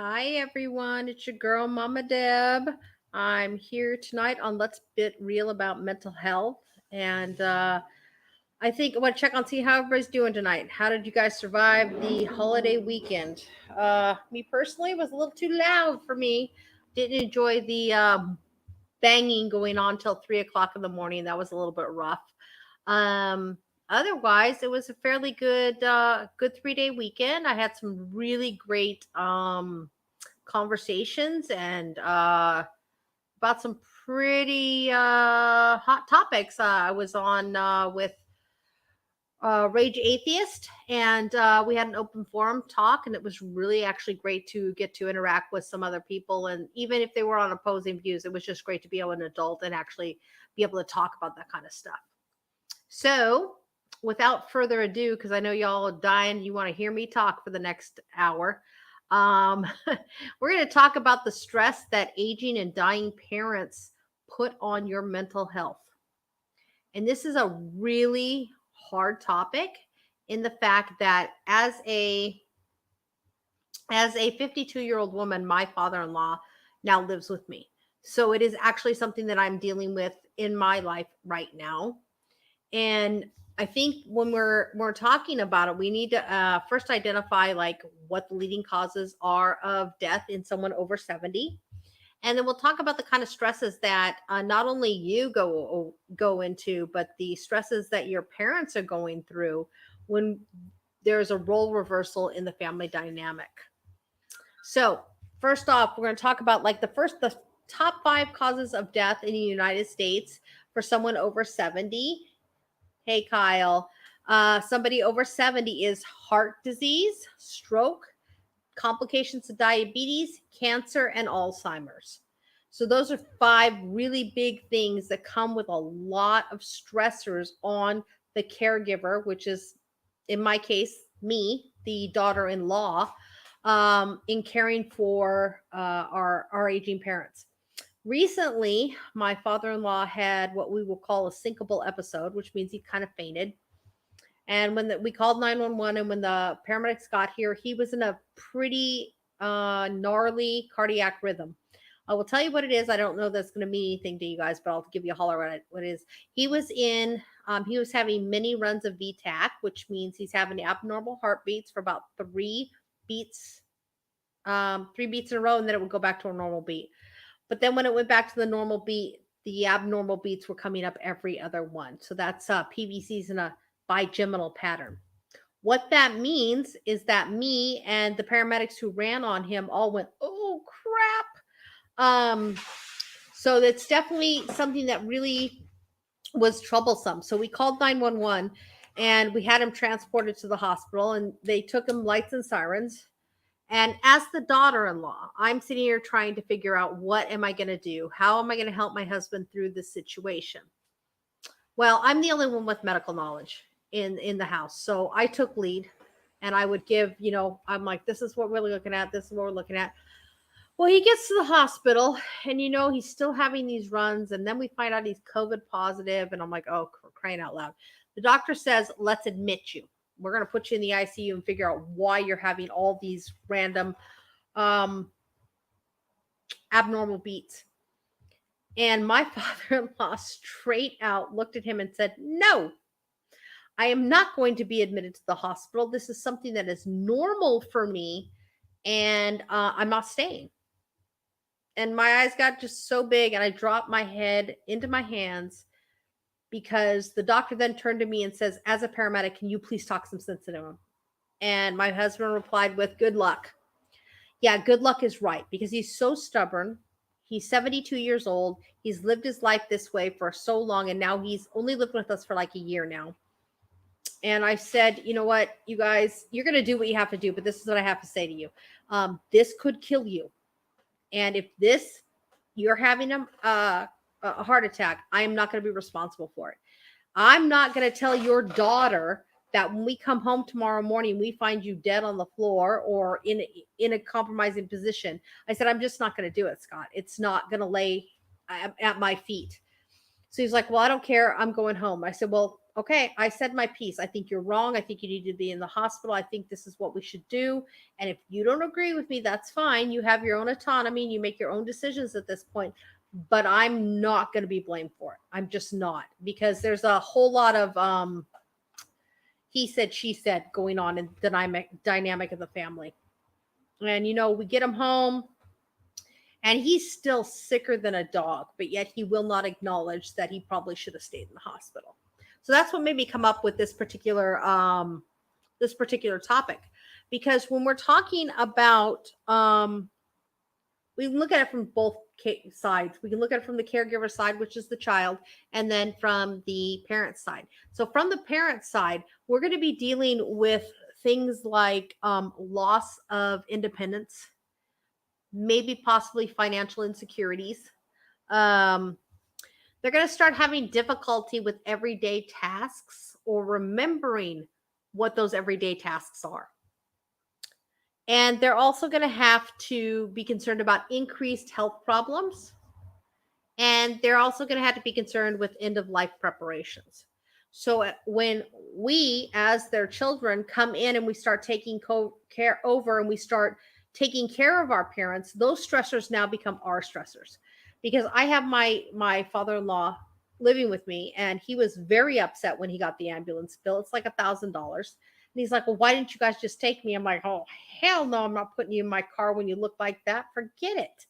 Hi, everyone. It's your girl, Mama Deb. I'm here tonight on Let's Get Real about mental health. And I think I want to check on see how everybody's doing tonight. How did you guys survive the holiday weekend? Me personally, it was a little too loud for me. Didn't enjoy the banging going on till 3 o'clock in the morning. That was a little bit rough. Um, Otherwise, it was a fairly good 3 day weekend. I had some really great conversations and about some pretty hot topics. I was on with Rage Atheist, and we had an open forum talk, and it was really actually great to get to interact with some other people. And even if they were on opposing views, it was just great to be able an adult and actually be able to talk about that kind of stuff. So, without further ado, because I know y'all are dying, you want to hear me talk for the next hour. Um, we're going to talk about the stress that aging and dying parents put on your mental health. And this is a really hard topic in the fact that as a 52-year-old woman, my father-in-law now lives with me. So it is actually something that I'm dealing with in my life right now. And I think when we're talking about it, we need to first identify like what the leading causes are of death in someone over 70, and then we'll talk about the kind of stresses that not only you go into, but the stresses that your parents are going through when there's a role reversal in the family dynamic. So first off, we're going to talk about like the top 5 causes of death in the United States for someone over 70. Hey, Kyle. Somebody over 70 is heart disease, stroke, complications of diabetes, cancer, and Alzheimer's. So, those are 5 really big things that come with a lot of stressors on the caregiver, which is, in my case, me, the daughter in law, in caring for our aging parents. Recently, my father in law had what we will call a syncopal episode, which means he kind of fainted. And we called 911, and when the paramedics got here, he was in a pretty gnarly cardiac rhythm. I will tell you what it is. I don't know that's going to mean anything to you guys, but I'll give you a holler at what it is. He was having many runs of VTAC, which means he's having abnormal heartbeats for about beats, 3 beats in a row, and then it would go back to a normal beat. But then when it went back to the normal beat, the abnormal beats were coming up every other one. So that's PVCs in a bigeminal pattern. What that means is that me and the paramedics who ran on him all went, oh crap. So that's definitely something that really was troublesome. So we called 911 and we had him transported to the hospital, and they took him lights and sirens. And as the daughter-in-law, I'm sitting here trying to figure out what am I going to do? How am I going to help my husband through this situation? Well, I'm the only one with medical knowledge in the house. So I took lead, and I would give, I'm like, this is what we're looking at. This is what we're looking at. Well, he gets to the hospital, and he's still having these runs, and then we find out he's COVID positive, and I'm like, oh, crying out loud. The doctor says, let's admit you. We're going to put you in the ICU and figure out why you're having all these random abnormal beats. And my father-in-law straight out looked at him and said, no, I am not going to be admitted to the hospital. This is something that is normal for me, and I'm not staying. And my eyes got just so big, and I dropped my head into my hands, because the doctor then turned to me and says, as a paramedic, can you please talk some sense into him? And my husband replied with, good luck. Yeah, good luck is right, because he's so stubborn. He's 72 years old. He's lived his life this way for so long, and now he's only lived with us for like a year now. And I said, you know what, you guys, you're going to do what you have to do, but this is what I have to say to you. This could kill you. And if you're having a heart attack, I am not going to be responsible for it. I'm not going to tell your daughter that when we come home tomorrow morning, we find you dead on the floor or in a compromising position. I said, I'm just not going to do it, Scott. It's not going to lay at my feet. So he's like, well, I don't care. I'm going home. I said, well, okay, I said my piece. I think you're wrong. I think you need to be in the hospital. I think this is what we should do. And if you don't agree with me, that's fine. You have your own autonomy and you make your own decisions at this point. But I'm not going to be blamed for it. I'm just not, because there's a whole lot of he said, she said going on in the dynamic of the family. And, we get him home and he's still sicker than a dog, but yet he will not acknowledge that he probably should have stayed in the hospital. So that's what made me come up with this particular topic, because when we're talking about we can look at it from both sides. We can look at it from the caregiver side, which is the child, and then from the parent side. So from the parent side, we're going to be dealing with things like loss of independence, maybe possibly financial insecurities. They're going to start having difficulty with everyday tasks or remembering what those everyday tasks are. And they're also going to have to be concerned about increased health problems. And they're also going to have to be concerned with end of life preparations. So when we, as their children, come in and we start taking care over and we start taking care of our parents, those stressors now become our stressors. Because I have my father-in-law living with me, and he was very upset when he got the ambulance bill. It's like $1,000. And he's like, well, why didn't you guys just take me? I'm like, oh, hell no, I'm not putting you in my car when you look like that. Forget it.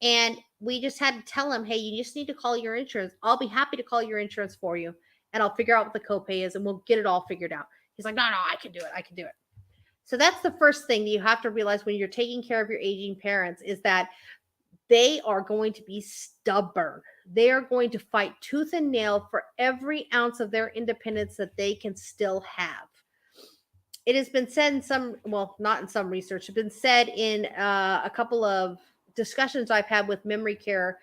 And we just had to tell him, hey, you just need to call your insurance. I'll be happy to call your insurance for you, and I'll figure out what the copay is, and we'll get it all figured out. He's like, no, I can do it. I can do it. So that's the first thing that you have to realize when you're taking care of your aging parents, is that they are going to be stubborn. They are going to fight tooth and nail for every ounce of their independence that they can still have. It has been said in some, well, not in some research, it's been said in a couple of discussions I've had with memory care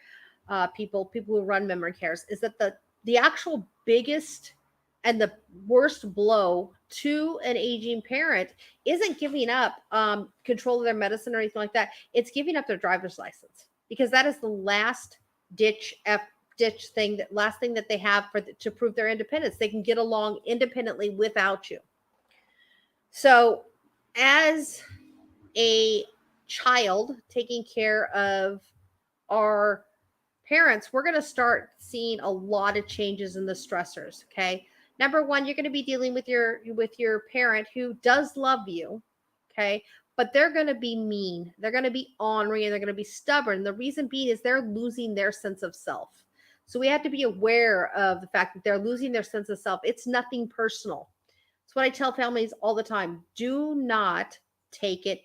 people who run memory cares, is that the actual biggest and the worst blow to an aging parent isn't giving up control of their medicine or anything like that. It's giving up their driver's license, because that is the last ditch thing, that last thing that they have to prove their independence. They can get along independently without you. So as a child taking care of our parents, we're going to start seeing a lot of changes in the stressors. Okay. Number one, you're going to be dealing with your parent who does love you. Okay. But they're going to be mean. They're going to be ornery, and they're going to be stubborn. The reason being is they're losing their sense of self. So we have to be aware of the fact that they're losing their sense of self. It's nothing personal. It's what I tell families all the time. Do not make it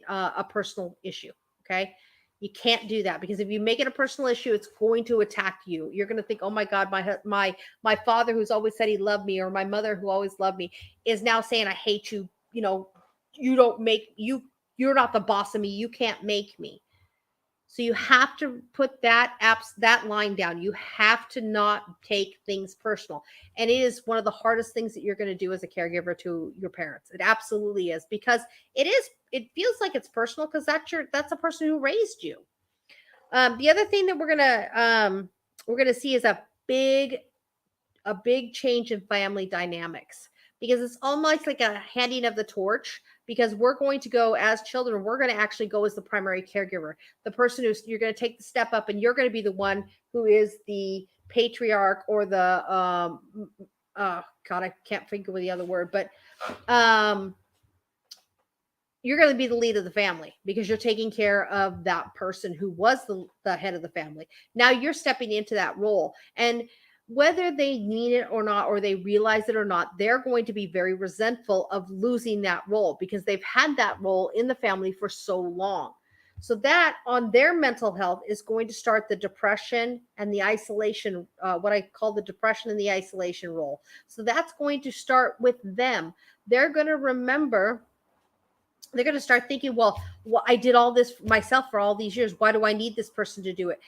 a personal issue. Okay. You can't do that, because if you make it a personal issue, it's going to attack you. You're going to think, oh my God, my father who's always said he loved me, or my mother who always loved me, is now saying, I hate you. You're not the boss of me. You can't make me. So you have to put that line down. You have to not take things personal. And it is one of the hardest things that you're going to do as a caregiver to your parents. It absolutely is, because it feels like it's personal, because that's the person who raised you. The other thing that we're gonna see is a big change in family dynamics, because it's almost like a handing of the torch, because we're going to go as children, we're going to actually go as the primary caregiver, the person you're going to take the step up, and you're going to be the one who is the patriarch, or the God, I can't think of the other word, but you're going to be the lead of the family, because you're taking care of that person who was the head of the family. Now you're stepping into that role, and whether they mean it or not, or they realize it or not, they're going to be very resentful of losing that role, because they've had that role in the family for so long. So that on their mental health is going to start the depression and the isolation, what I call the depression and the isolation role. So that's going to start with them. They're going to start thinking, well, I did all this myself for all these years. Why do I need this person to do it?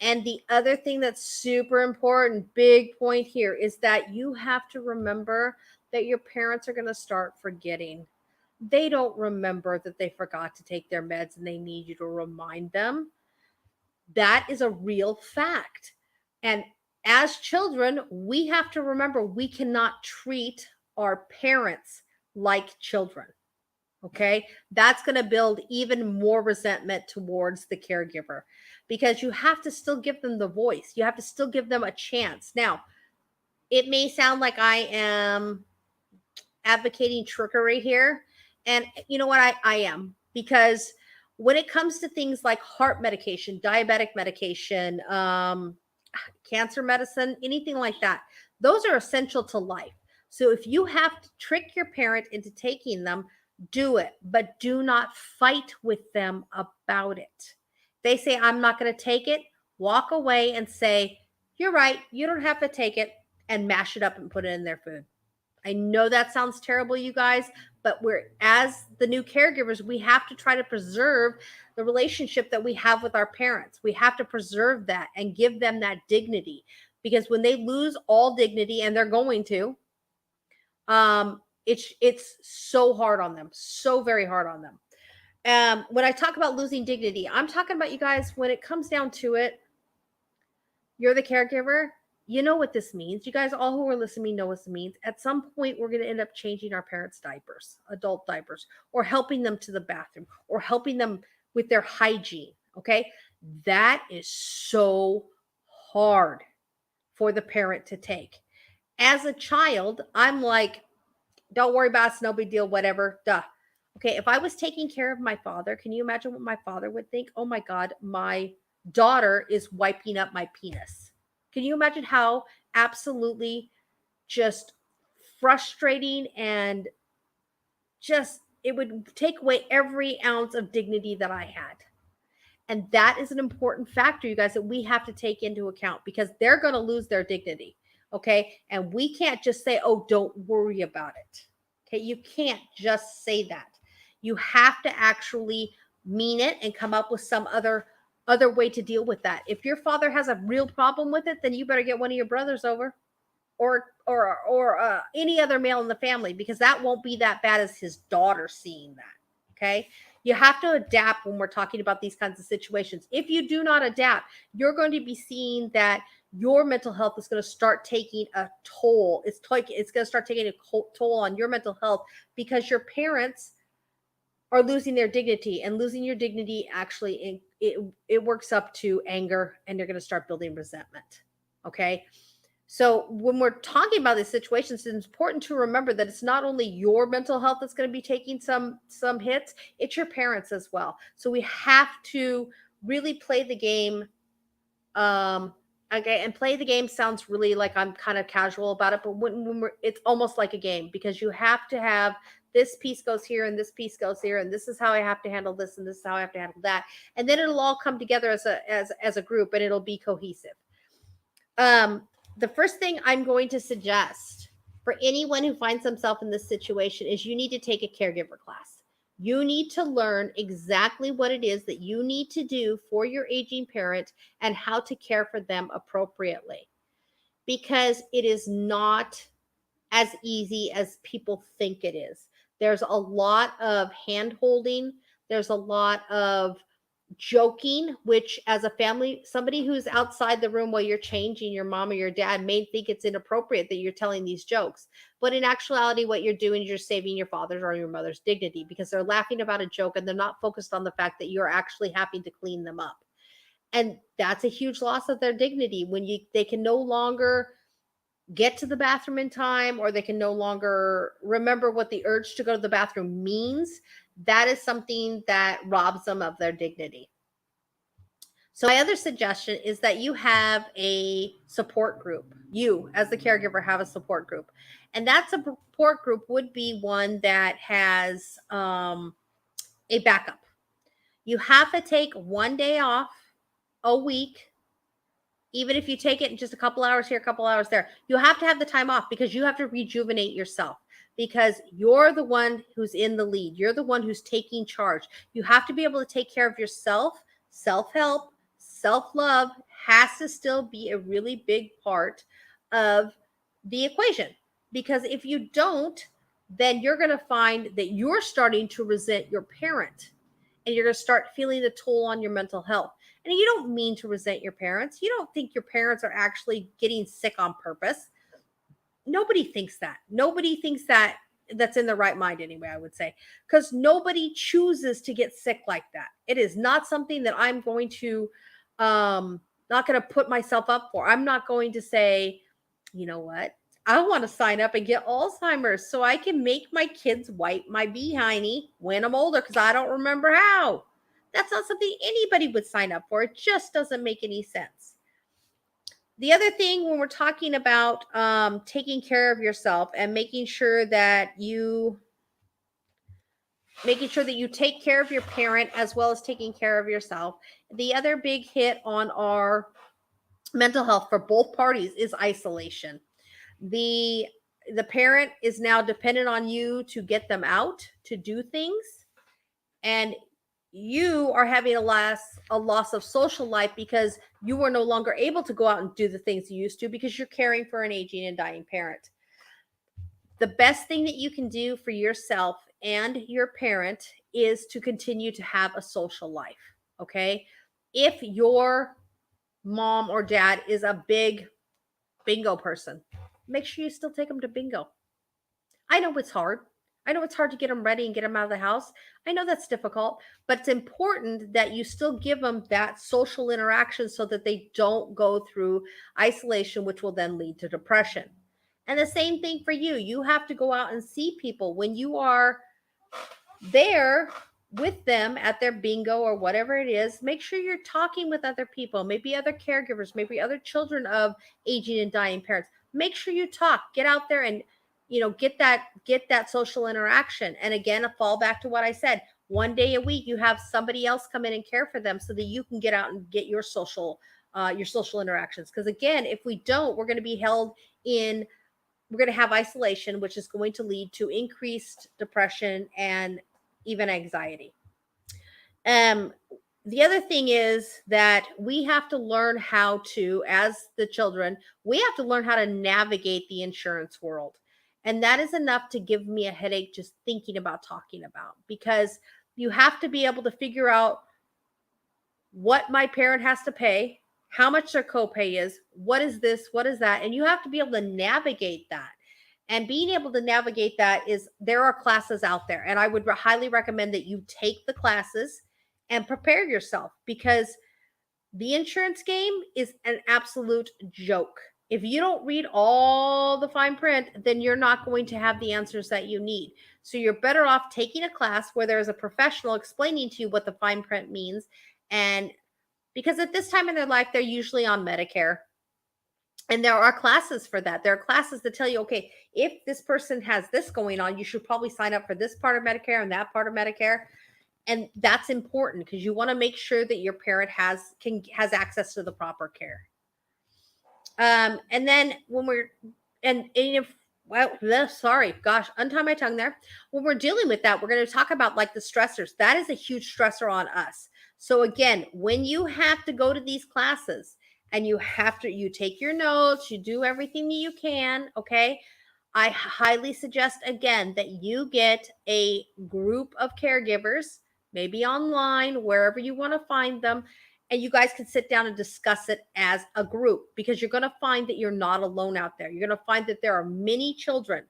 And the other thing that's super important, big point here, is that you have to remember that your parents are going to start forgetting. They don't remember that they forgot to take their meds, and they need you to remind them. That is a real fact. And as children, we have to remember we cannot treat our parents like children. Okay. That's going to build even more resentment towards the caregiver because you have to still give them the voice. You have to still give them a chance. Now, it may sound like I am advocating trickery here. And you know what? I am, because when it comes to things like heart medication, diabetic medication, cancer medicine, anything like that, those are essential to life. So if you have to trick your parent into taking them, do it, but do not fight with them about it. They say, I'm not going to take it, walk away and say, you're right, you don't have to take it, and mash it up and put it in their food. I know that sounds terrible, you guys, but we're, as the new caregivers, we have to try to preserve the relationship that we have with our parents. We have to preserve that and give them that dignity, because when they lose all dignity, and they're going to, it's so hard on them, so very hard on them. When I talk about losing dignity, I'm talking about, you guys, when it comes down to it, you're the caregiver. You know what this means. You guys, all who are listening, know what this means. At some point, we're going to end up changing our parents' diapers, adult diapers, or helping them to the bathroom, or helping them with their hygiene. Okay. That is so hard for the parent to take. As a child, I'm like, don't worry about it. It's no big deal, whatever. Duh. Okay. If I was taking care of my father, can you imagine what my father would think? Oh my God, my daughter is wiping up my penis. Can you imagine how absolutely just frustrating, and just, it would take away every ounce of dignity that I had. And that is an important factor, you guys, that we have to take into account, because they're going to lose their dignity. Okay. And we can't just say, oh, don't worry about it. Okay. You can't just say that. You have to actually mean it and come up with some other way to deal with that. If your father has a real problem with it, then you better get one of your brothers over, or any other male in the family, because that won't be that bad as his daughter seeing that. Okay. You have to adapt when we're talking about these kinds of situations. If you do not adapt, you're going to be seeing that your mental health is going to start taking a toll. It's going to start taking a toll on your mental health, because your parents are losing their dignity, and losing your dignity actually, it works up to anger, and you're going to start building resentment. Okay. So when we're talking about these situations, it's important to remember that it's not only your mental health that's going to be taking some hits, it's your parents as well. So we have to really play the game. Okay, and play the game sounds really like I'm kind of casual about it, but when we're, it's almost like a game, because you have to have, this piece goes here and this piece goes here, and this is how I have to handle this, and this is how I have to handle that, and then it'll all come together as a group, and it'll be cohesive. The first thing I'm going to suggest for anyone who finds themselves in this situation is you need to take a caregiver class. You need to learn exactly what it is that you need to do for your aging parent and how to care for them appropriately, because it is not as easy as people think it is. There's a lot of hand holding. There's a lot of joking, which, as a family, somebody who's outside the room while you're changing, your mom or your dad may think it's inappropriate that you're telling these jokes, but in actuality, what you're doing is you're saving your father's or your mother's dignity, because they're laughing about a joke and they're not focused on the fact that you're actually having to clean them up. And that's a huge loss of their dignity when they can no longer get to the bathroom in time, or they can no longer remember what the urge to go to the bathroom means. That is something that robs them of their dignity. So my other suggestion is that you have a support group. You, as the caregiver, have a support group. And that support group would be one that has a backup. You have to take one day off a week. Even if you take it in just a couple hours here, a couple hours there, you have to have the time off, because you have to rejuvenate yourself, because you're the one who's in the lead. You're the one who's taking charge. You have to be able to take care of yourself. Self-help, self-love has to still be a really big part of the equation, because if you don't, then you're going to find that you're starting to resent your parent, and you're going to start feeling the toll on your mental health. And you don't mean to resent your parents. You don't think your parents are actually getting sick on purpose. Nobody thinks that. Nobody thinks that. That's in the right mind anyway, I would say, because nobody chooses to get sick like that. It is not something that I'm going to not going to put myself up for. I'm not going to say, you know what, I want to sign up and get Alzheimer's so I can make my kids wipe my behiney when I'm older because I don't remember how. That's not something anybody would sign up for. It just doesn't make any sense. The other thing when we're talking about taking care of yourself and making sure that you take care of your parent as well as taking care of yourself, the other big hit on our mental health for both parties is isolation. The parent is now dependent on you to get them out to do things, and you are having a loss of social life because you are no longer able to go out and do the things you used to because you're caring for an aging and dying parent. The best thing that you can do for yourself and your parent is to continue to have a social life. Okay. If your mom or dad is a big bingo person, make sure you still take them to bingo. I know it's hard. I know it's hard to get them ready and get them out of the house. I know that's difficult, but it's important that you still give them that social interaction so that they don't go through isolation, which will then lead to depression. And the same thing for you. You have to go out and see people when you are there with them at their bingo or whatever it is. Make sure you're talking with other people, maybe other caregivers, maybe other children of aging and dying parents. Make sure you talk, get out there and get that social interaction. And again, a fall back to what I said, one day a week you have somebody else come in and care for them so that you can get out and get your social interactions. Because again, if we don't, we're going to be held in, we're going to have isolation, which is going to lead to increased depression and even anxiety. The other thing is that we have to learn how to, as the children, we have to learn how to navigate the insurance world. And that is enough to give me a headache just thinking about talking about, because you have to be able to figure out what my parent has to pay, how much their copay is, what is this, what is that, and you have to be able to navigate that. And being able to navigate that is, there are classes out there, and I would highly recommend that you take the classes and prepare yourself, because the insurance game is an absolute joke. If you don't read all the fine print, then you're not going to have the answers that you need. So you're better off taking a class where there's a professional explaining to you what the fine print means. And because at this time in their life, they're usually on Medicare. And there are classes for that. There are classes that tell you, okay, if this person has this going on, you should probably sign up for this part of Medicare and that part of Medicare. And that's important because you want to make sure that your parent has access to the proper care. And then when we're, and if, well, sorry, gosh, untie my tongue there. When we're dealing with that, we're going to talk about like the stressors. That is a huge stressor on us. So again, when you have to go to these classes and you take your notes, you do everything that you can, okay? I highly suggest again that you get a group of caregivers, maybe online, wherever you want to find them, and you guys can sit down and discuss it as a group, because you're going to find that you're not alone out there. You're going to find that there are many children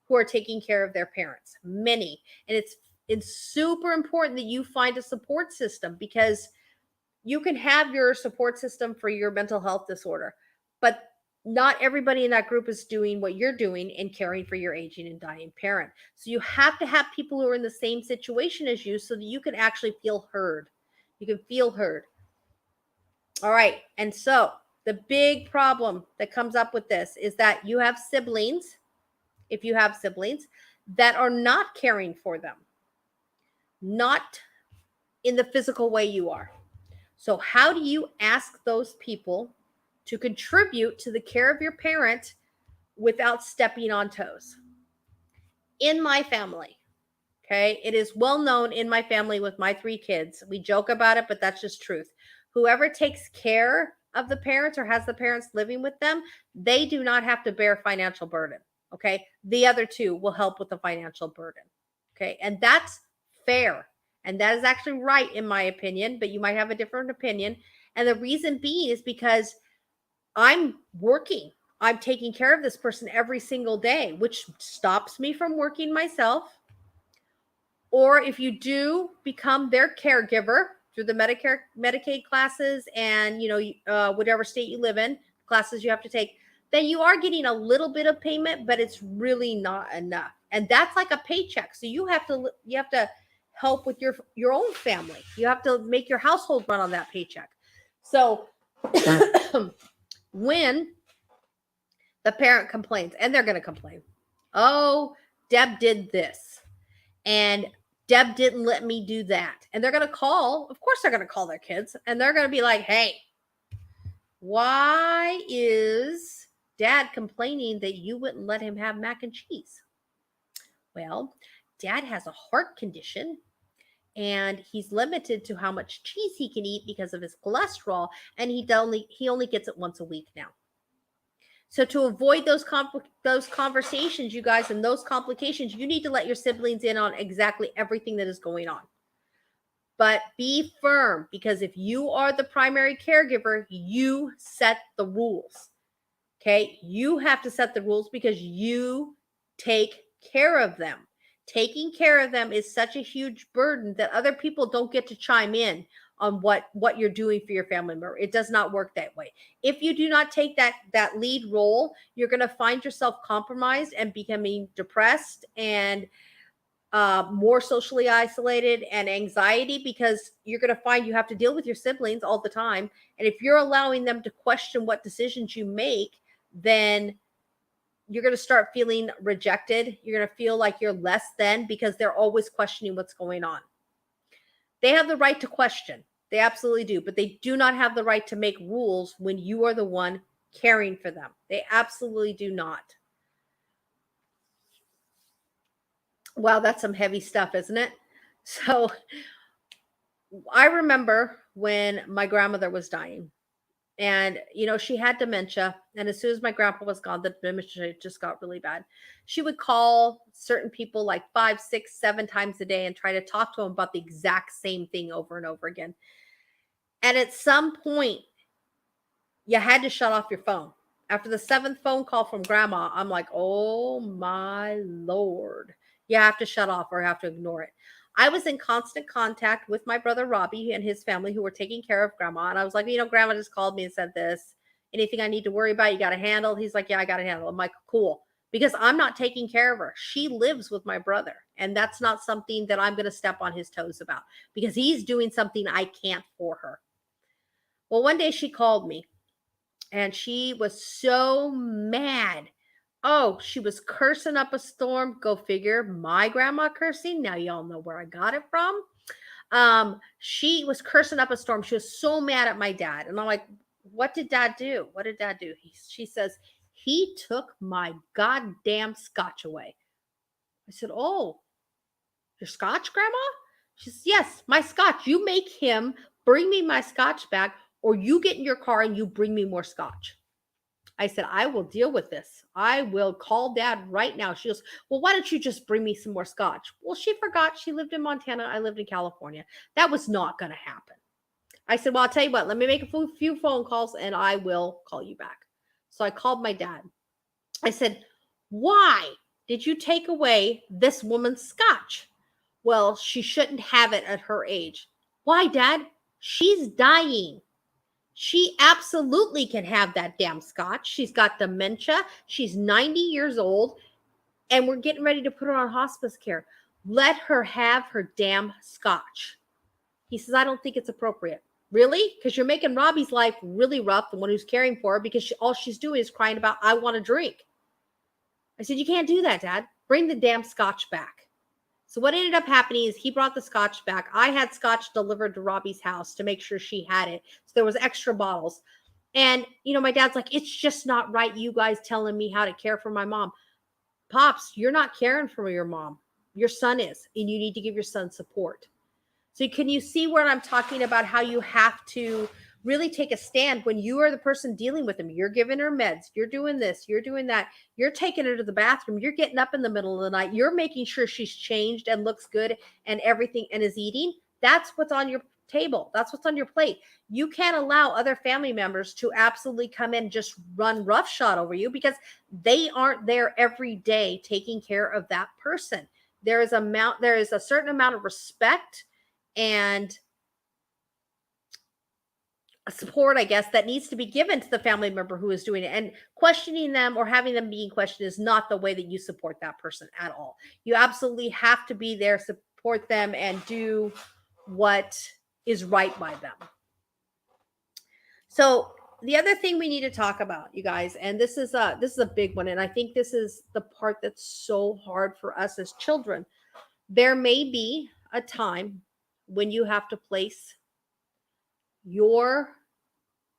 who are taking care of their parents, many. And it's super important that you find a support system, because you can have your support system for your mental health disorder, but not everybody in that group is doing what you're doing in caring for your aging and dying parent. So you have to have people who are in the same situation as you so that you can actually feel heard. You can feel heard. All right. And so the big problem that comes up with this is that you have siblings, if you have siblings, that are not caring for them, not in the physical way you are. So how do you ask those people to contribute to the care of your parent without stepping on toes? In my family, okay, it is well known in my family with my 3 kids. We joke about it, but that's just truth. Whoever takes care of the parents or has the parents living with them, they do not have to bear financial burden. Okay. The other 2 will help with the financial burden. Okay. And that's fair. And that is actually right, in my opinion, but you might have a different opinion. And the reason being is because I'm working. I'm taking care of this person every single day, which stops me from working myself. Or if you do become their caregiver through the Medicare, Medicaid classes, and whatever state you live in, classes you have to take, then you are getting a little bit of payment, but it's really not enough. And that's like a paycheck. So you have to help with your own family. You have to make your household run on that paycheck. So when the parent complains, and they're going to complain, oh, Deb did this, and Deb didn't let me do that. And they're going to call, of course, they're going to call their kids, and they're going to be like, hey, why is Dad complaining that you wouldn't let him have mac and cheese? Well, Dad has a heart condition, and he's limited to how much cheese he can eat because of his cholesterol, and he only gets it once a week now. So to avoid those conversations, you guys, and those complications, you need to let your siblings in on exactly everything that is going on. But be firm, because if you are the primary caregiver, you set the rules. Okay? You have to set the rules because you take care of them. Taking care of them is such a huge burden that other people don't get to chime in on what you're doing for your family member. It does not work that way. If you do not take that lead role, you're going to find yourself compromised and becoming depressed and more socially isolated and anxiety, because you're going to find you have to deal with your siblings all the time. And if you're allowing them to question what decisions you make, then you're going to start feeling rejected. You're going to feel like you're less than, because they're always questioning what's going on. They have the right to question. They absolutely do. But they do not have the right to make rules when you are the one caring for them. They absolutely do not. Wow, that's some heavy stuff, isn't it? So I remember when my grandmother was dying. And, she had dementia. And as soon as my grandpa was gone, the dementia just got really bad. She would call certain people like 5, 6, 7 times a day and try to talk to them about the exact same thing over and over again. And at some point, you had to shut off your phone. After the 7th phone call from grandma, I'm like, oh my Lord. You have to shut off or have to ignore it. I was in constant contact with my brother Robbie and his family, who were taking care of grandma. And I was like, grandma just called me and said this. Anything I need to worry about, you got to handle? He's like, yeah, I got to handle. I'm like, cool. Because I'm not taking care of her. She lives with my brother. And that's not something that I'm going to step on his toes about, because he's doing something I can't for her. Well, one day she called me and she was so mad. Oh, she was cursing up a storm. Go figure. My grandma cursing. Now y'all know where I got it from. She was cursing up a storm. She was so mad at my dad. And I'm like, what did Dad do? What did Dad do? She says, he took my goddamn scotch away. I said, oh, your scotch, Grandma? She says, yes, my scotch. You make him bring me my scotch back, or you get in your car and you bring me more scotch. I said, I will deal with this. I will call Dad right now. She goes, well, why don't you just bring me some more scotch? Well, she forgot she lived in Montana. I lived in California. That was not going to happen. I said, well, I'll tell you what, let me make a few phone calls and I will call you back. So I called my dad. I said, why did you take away this woman's scotch? Well, she shouldn't have it at her age. Why, Dad? She's dying. She absolutely can have that damn scotch. She's got dementia. She's 90 years old, and we're getting ready to put her on hospice care. Let her have her damn scotch. He says, I don't think it's appropriate. Really? Because you're making Robbie's life really rough, the one who's caring for her, because all she's doing is crying about, I want a drink. I said, you can't do that, Dad. Bring the damn scotch back. So what ended up happening is he brought the scotch back. I had scotch delivered to Robbie's house to make sure she had it. So there was extra bottles. And, my dad's like, it's just not right, you guys telling me how to care for my mom. Pops, you're not caring for your mom. Your son is, and you need to give your son support. So can you see where I'm talking about how you have to really take a stand when you are the person dealing with them? You're giving her meds. You're doing this. You're doing that. You're taking her to the bathroom. You're getting up in the middle of the night. You're making sure she's changed and looks good and everything and is eating. That's what's on your table. That's what's on your plate. You can't allow other family members to absolutely come in and just run roughshod over you because they aren't there every day taking care of that person. There is a certain amount of respect and support, I guess, that needs to be given to the family member who is doing it. And questioning them or having them being questioned is not the way that you support that person at all. You absolutely have to be there, support them, and do what is right by them. So the other thing we need to talk about, you guys, and this is a big one, and I think this is the part that's so hard for us as children. There may be a time when you have to place your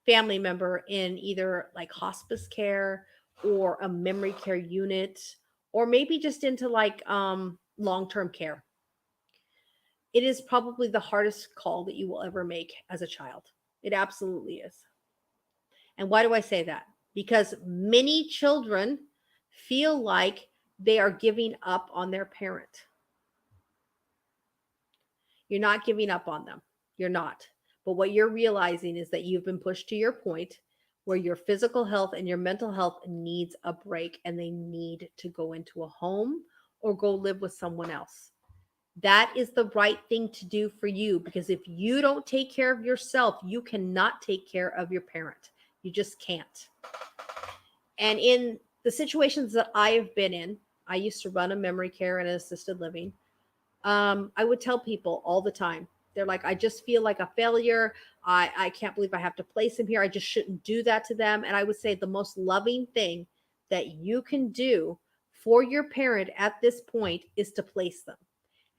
family member in either like hospice care or a memory care unit, or maybe just into like long-term care. It is probably the hardest call that you will ever make as a child. It absolutely is. And why do I say that? Because many children feel like they are giving up on their parent. You're not giving up on them. You're not. But what you're realizing is that you've been pushed to your point where your physical health and your mental health needs a break and they need to go into a home or go live with someone else. That is the right thing to do for you, because if you don't take care of yourself, you cannot take care of your parent. You just can't. And in the situations that I have been in, I used to run a memory care and an assisted living. I would tell people all the time, they're like, I just feel like a failure. I can't believe I have to place them here. I just shouldn't do that to them. And I would say the most loving thing that you can do for your parent at this point is to place them.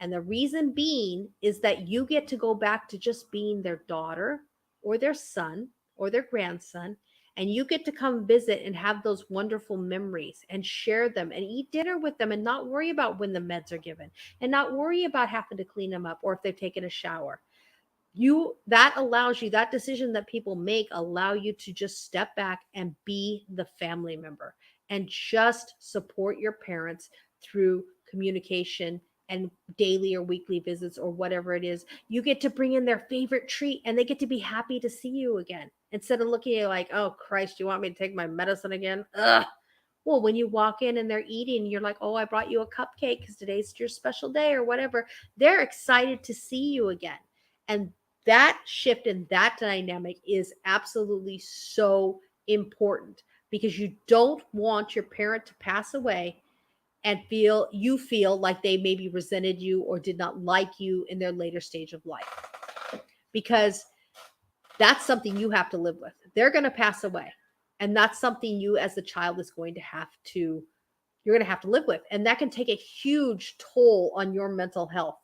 And the reason being is that you get to go back to just being their daughter or their son or their grandson. And you get to come visit and have those wonderful memories and share them and eat dinner with them and not worry about when the meds are given and not worry about having to clean them up or if they've taken a shower. That allows you, that decision that people make allow you to just step back and be the family member and just support your parents through communication and daily or weekly visits or whatever it is. You get to bring in their favorite treat and they get to be happy to see you again instead of looking at you like, oh Christ, you want me to take my medicine again? Ugh. Well, when you walk in and they're eating, you're like, oh, I brought you a cupcake because today's your special day or whatever. They're excited to see you again. And that shift in that dynamic is absolutely so important, because you don't want your parent to pass away and feel like they maybe resented you or did not like you in their later stage of life, because that's something you have to live with. They're going to pass away, and that's something you as a child is going to have to live with, and that can take a huge toll on your mental health.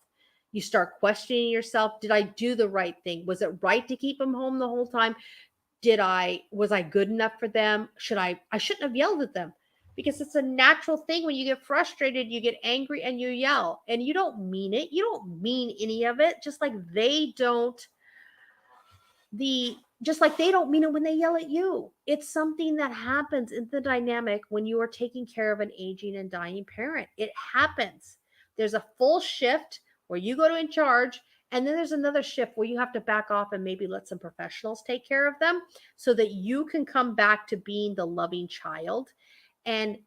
You start questioning yourself. Did I do the right thing? Was it right to keep them home the whole time? Was I good enough for them? I shouldn't have yelled at them, because it's a natural thing. When you get frustrated, you get angry and you yell, and you don't mean it. You don't mean any of it. Just like they don't mean it when they yell at you. It's something that happens in the dynamic when you are taking care of an aging and dying parent. It happens. There's a full shift where you go to in charge, and then there's another shift where you have to back off and maybe let some professionals take care of them so that you can come back to being the loving child. And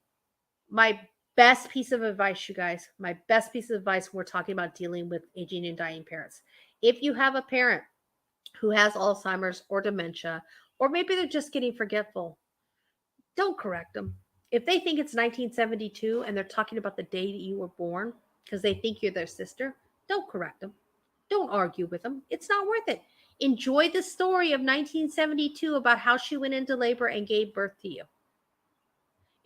my best piece of advice, you guys, when we're talking about dealing with aging and dying parents, if you have a parent who has Alzheimer's or dementia, or maybe they're just getting forgetful, don't correct them. If they think it's 1972 and they're talking about the day that you were born because they think you're their sister, don't correct them. Don't argue with them. It's not worth it. Enjoy the story of 1972 about how she went into labor and gave birth to you.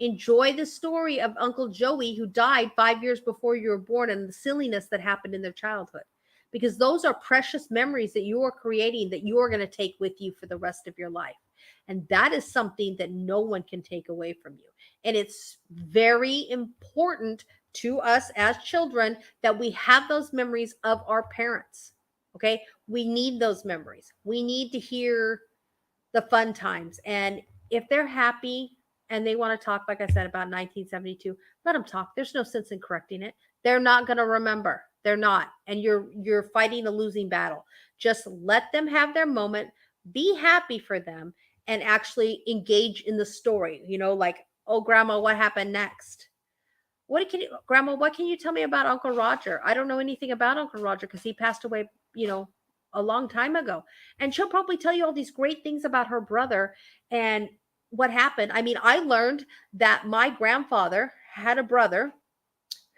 Enjoy the story of Uncle Joey, who died 5 years before you were born, and the silliness that happened in their childhood. Because those are precious memories that you are creating that you are going to take with you for the rest of your life. And that is something that no one can take away from you. And it's very important to us as children that we have those memories of our parents. Okay? We need those memories. We need to hear the fun times. And if they're happy and they want to talk, like I said, about 1972, let them talk. There's no sense in correcting it. They're not going to remember. They're not. And you're fighting a losing battle. Just let them have their moment, be happy for them, and actually engage in the story. Like, oh, grandma, what happened next? Grandma, what can you tell me about Uncle Roger? I don't know anything about Uncle Roger because he passed away, a long time ago. And she'll probably tell you all these great things about her brother and what happened. I mean, I learned that my grandfather had a brother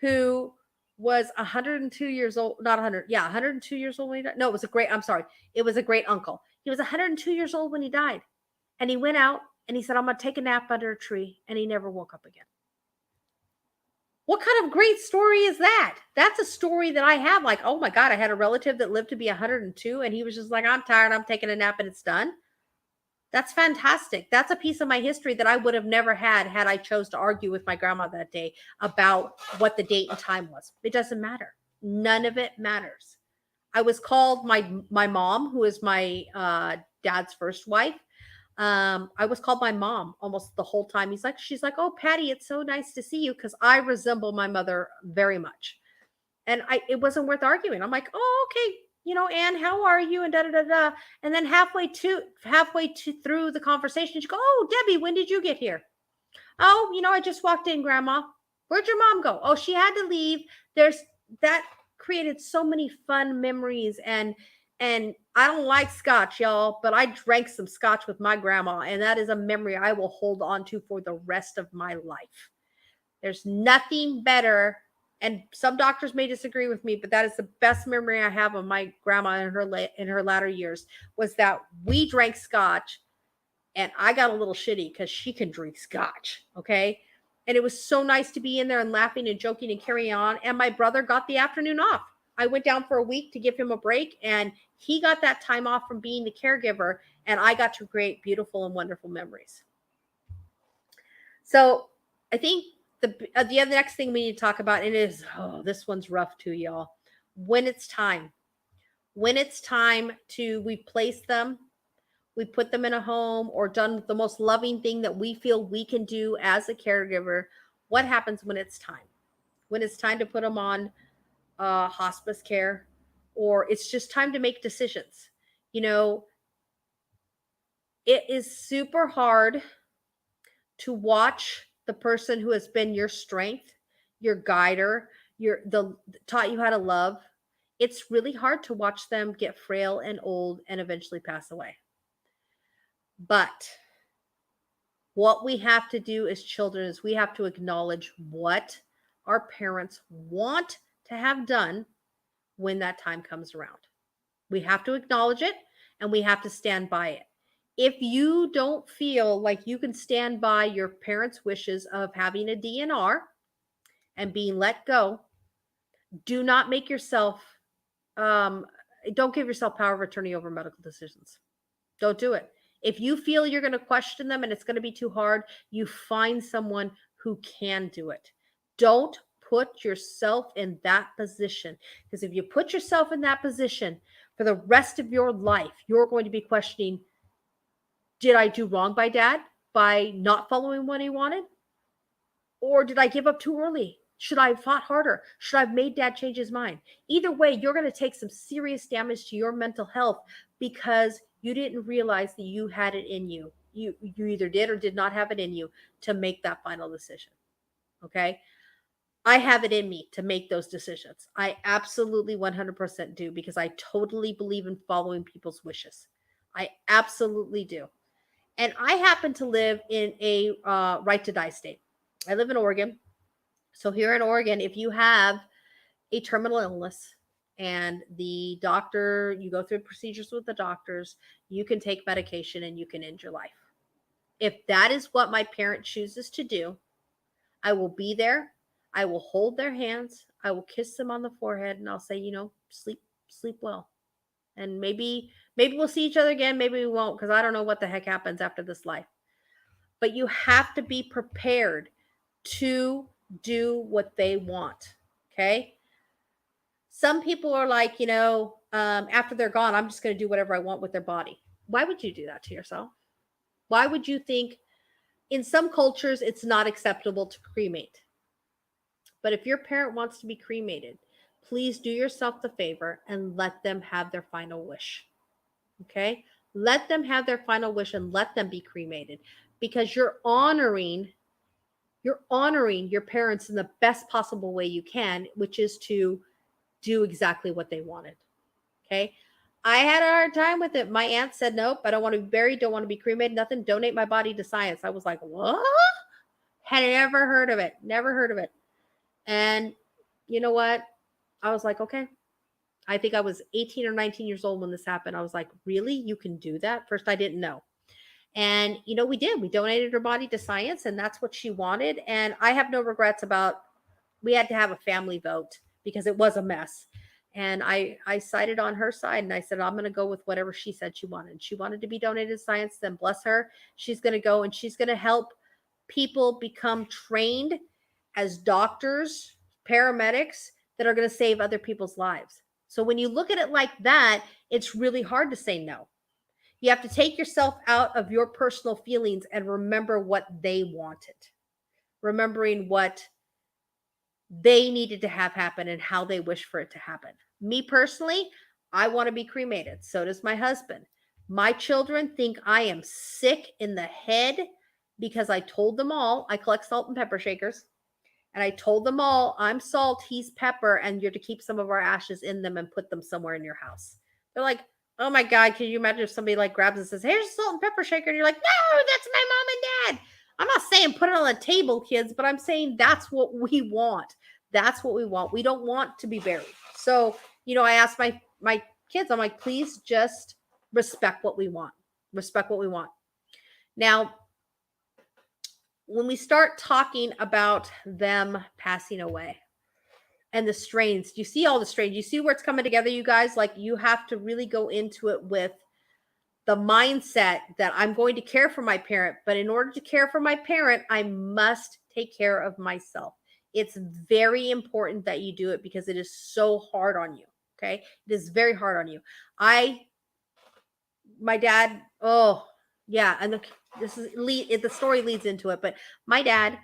who was 102 years old, not 100, yeah, 102 years old when he died. No, I'm sorry, it was a great uncle. He was 102 years old when he died. And he went out and he said, I'm going to take a nap under a tree. And he never woke up again. What kind of great story is that? That's a story that I have. Like, oh my God, I had a relative that lived to be 102 and he was just like, I'm tired, I'm taking a nap and it's done. That's fantastic. That's a piece of my history that I would have never had I chose to argue with my grandma that day about what the date and time was. It doesn't matter. None of it matters. I was called my mom, who is my dad's first wife. I was called my mom almost the whole time. She's like, oh, Patty, it's so nice to see you, because I resemble my mother very much. And it wasn't worth arguing. I'm like, oh, okay, Anne, how are you? And da da da da. And then halfway through the conversation, she go, oh, Debbie, when did you get here? Oh, I just walked in, Grandma. Where'd your mom go? Oh, she had to leave. That created so many fun memories. And I don't like scotch, y'all, but I drank some scotch with my grandma, and that is a memory I will hold on to for the rest of my life. There's nothing better. And some doctors may disagree with me, but that is the best memory I have of my grandma in her latter years, was that we drank scotch, and I got a little shitty because she can drink scotch. Okay. And it was so nice to be in there and laughing and joking and carrying on. And my brother got the afternoon off. I went down for a week to give him a break, and he got that time off from being the caregiver, and I got to create beautiful and wonderful memories. So I think the next thing we need to talk about, and it is, this one's rough too, y'all. When it's time to replace them, we put them in a home or done the most loving thing that we feel we can do as a caregiver. What happens when it's time? When it's time to put them on hospice care, or it's just time to make decisions. It is super hard to watch the person who has been your strength, your guider, taught you how to love. It's really hard to watch them get frail and old and eventually pass away. But what we have to do as children is we have to acknowledge what our parents want to have done when that time comes around. We have to acknowledge it, and we have to stand by it. If you don't feel like you can stand by your parents' wishes of having a DNR and being let go, do not make yourself, don't give yourself power of attorney over medical decisions. Don't do it. If you feel you're going to question them and it's going to be too hard, you find someone who can do it. Don't put yourself in that position, because if you put yourself in that position for the rest of your life, you're going to be questioning, did I do wrong by Dad by not following what he wanted? Or did I give up too early? Should I have fought harder? Should I have made Dad change his mind? Either way, you're going to take some serious damage to your mental health because you didn't realize that you had it in you. You either did or did not have it in you to make that final decision. Okay? I have it in me to make those decisions. I absolutely 100% do, because I totally believe in following people's wishes. I absolutely do. And I happen to live in a right to die state. I live in Oregon. So here in Oregon, if you have a terminal illness and the doctor, you go through procedures with the doctors, you can take medication and you can end your life. If that is what my parent chooses to do, I will be there. I will hold their hands. I will kiss them on the forehead, and I'll say, sleep well. And maybe we'll see each other again. Maybe we won't, because I don't know what the heck happens after this life. But you have to be prepared to do what they want. Okay. Some people are like, after they're gone, I'm just going to do whatever I want with their body. Why would you do that to yourself? Why would you think? In some cultures, it's not acceptable to cremate. But if your parent wants to be cremated, please do yourself the favor and let them have their final wish. Okay? Let them have their final wish and let them be cremated, because you're honoring your parents in the best possible way you can, which is to do exactly what they wanted. Okay? I had a hard time with it. My aunt said, nope, I don't want to be buried, don't want to be cremated, nothing. Donate my body to science. I was like, what? Had never heard of it. Never heard of it. And you know what? I was like, okay. I think I was 18 or 19 years old when this happened. I was like, really? You can do that? First, I didn't know. And, we did. We donated her body to science, and that's what she wanted. And I have no regrets about, we had to have a family vote because it was a mess. And I sided on her side, and I said, I'm going to go with whatever she said she wanted. She wanted to be donated to science, then bless her. She's going to go and she's going to help people become trained as doctors, paramedics that are going to save other people's lives. So when you look at it like that, it's really hard to say no. You have to take yourself out of your personal feelings and remember what they wanted, remembering what they needed to have happen and how they wish for it to happen. Me personally, I want to be cremated. So does my husband. My children think I am sick in the head because I told them all I collect salt and pepper shakers. And I told them all, I'm salt, he's pepper, and you're to keep some of our ashes in them and put them somewhere in your house. They're like, oh my God, can you imagine if somebody like grabs and says, here's a salt and pepper shaker? And you're like, no, that's my mom and dad. I'm not saying put it on the table, kids, but I'm saying that's what we want. That's what we want. We don't want to be buried. So, I asked my kids, I'm like, please just respect what we want. Respect what we want. Now, when we start talking about them passing away and the strains, you see all the strains, you see where it's coming together, you guys. Like, you have to really go into it with the mindset that I'm going to care for my parent, but in order to care for my parent, I must take care of myself. It's very important that you do it because it is so hard on you. Okay. It is very hard on you. My dad, oh yeah. And the story leads into it, but my dad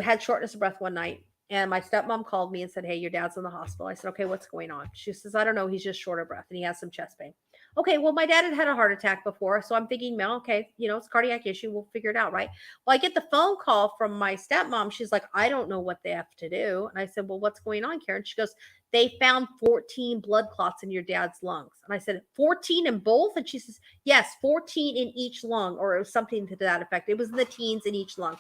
had shortness of breath one night, and my stepmom called me and said, hey, your dad's in the hospital. I said, okay, what's going on? She says, I don't know. He's just short of breath and he has some chest pain. Okay, well, my dad had a heart attack before. So I'm thinking, well, okay, it's a cardiac issue. We'll figure it out, right? Well, I get the phone call from my stepmom. She's like, I don't know what they have to do. And I said, well, what's going on, Karen? She goes, they found 14 blood clots in your dad's lungs. And I said, 14 in both? And she says, yes, 14 in each lung, or it was something to that effect. It was in the teens in each lung.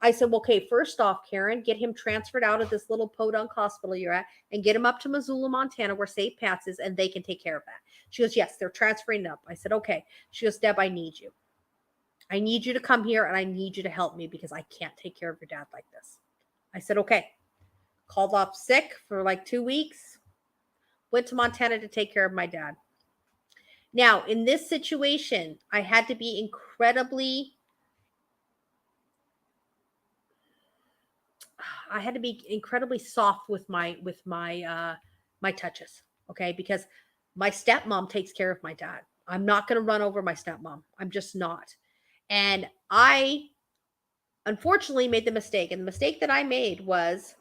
I said, well, okay, first off, Karen, get him transferred out of this little podunk hospital you're at and get him up to Missoula, Montana, where St. Pat's is, and they can take care of that. She goes, yes, they're transferring up. I said, okay. She goes, Deb, I need you. I need you to come here and I need you to help me because I can't take care of your dad like this. I said, okay. Called off sick for like 2 weeks. Went to Montana to take care of my dad. Now, in this situation, I had to be incredibly soft with my touches, okay? Because my stepmom takes care of my dad. I'm not going to run over my stepmom. I'm just not. And I unfortunately made the mistake. And the mistake that I made was,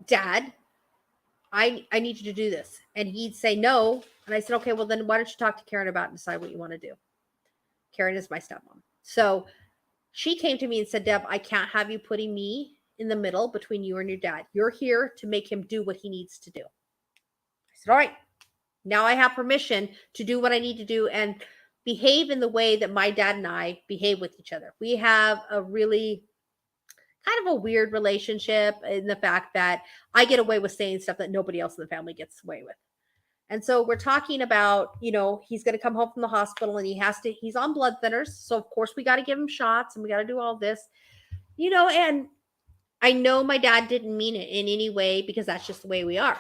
Dad, I need you to do this. And he'd say no. And I said, okay, well then why don't you talk to Karen about it and decide what you want to do? Karen is my stepmom. So she came to me and said, Deb, I can't have you putting me in the middle between you and your dad. You're here to make him do what he needs to do. I said, all right, now I have permission to do what I need to do and behave in the way that my dad and I behave with each other. We have a really kind of a weird relationship in the fact that I get away with saying stuff that nobody else in the family gets away with. And so we're talking about, he's going to come home from the hospital and he's on blood thinners. So of course we got to give him shots and we got to do all this, and I know my dad didn't mean it in any way because that's just the way we are.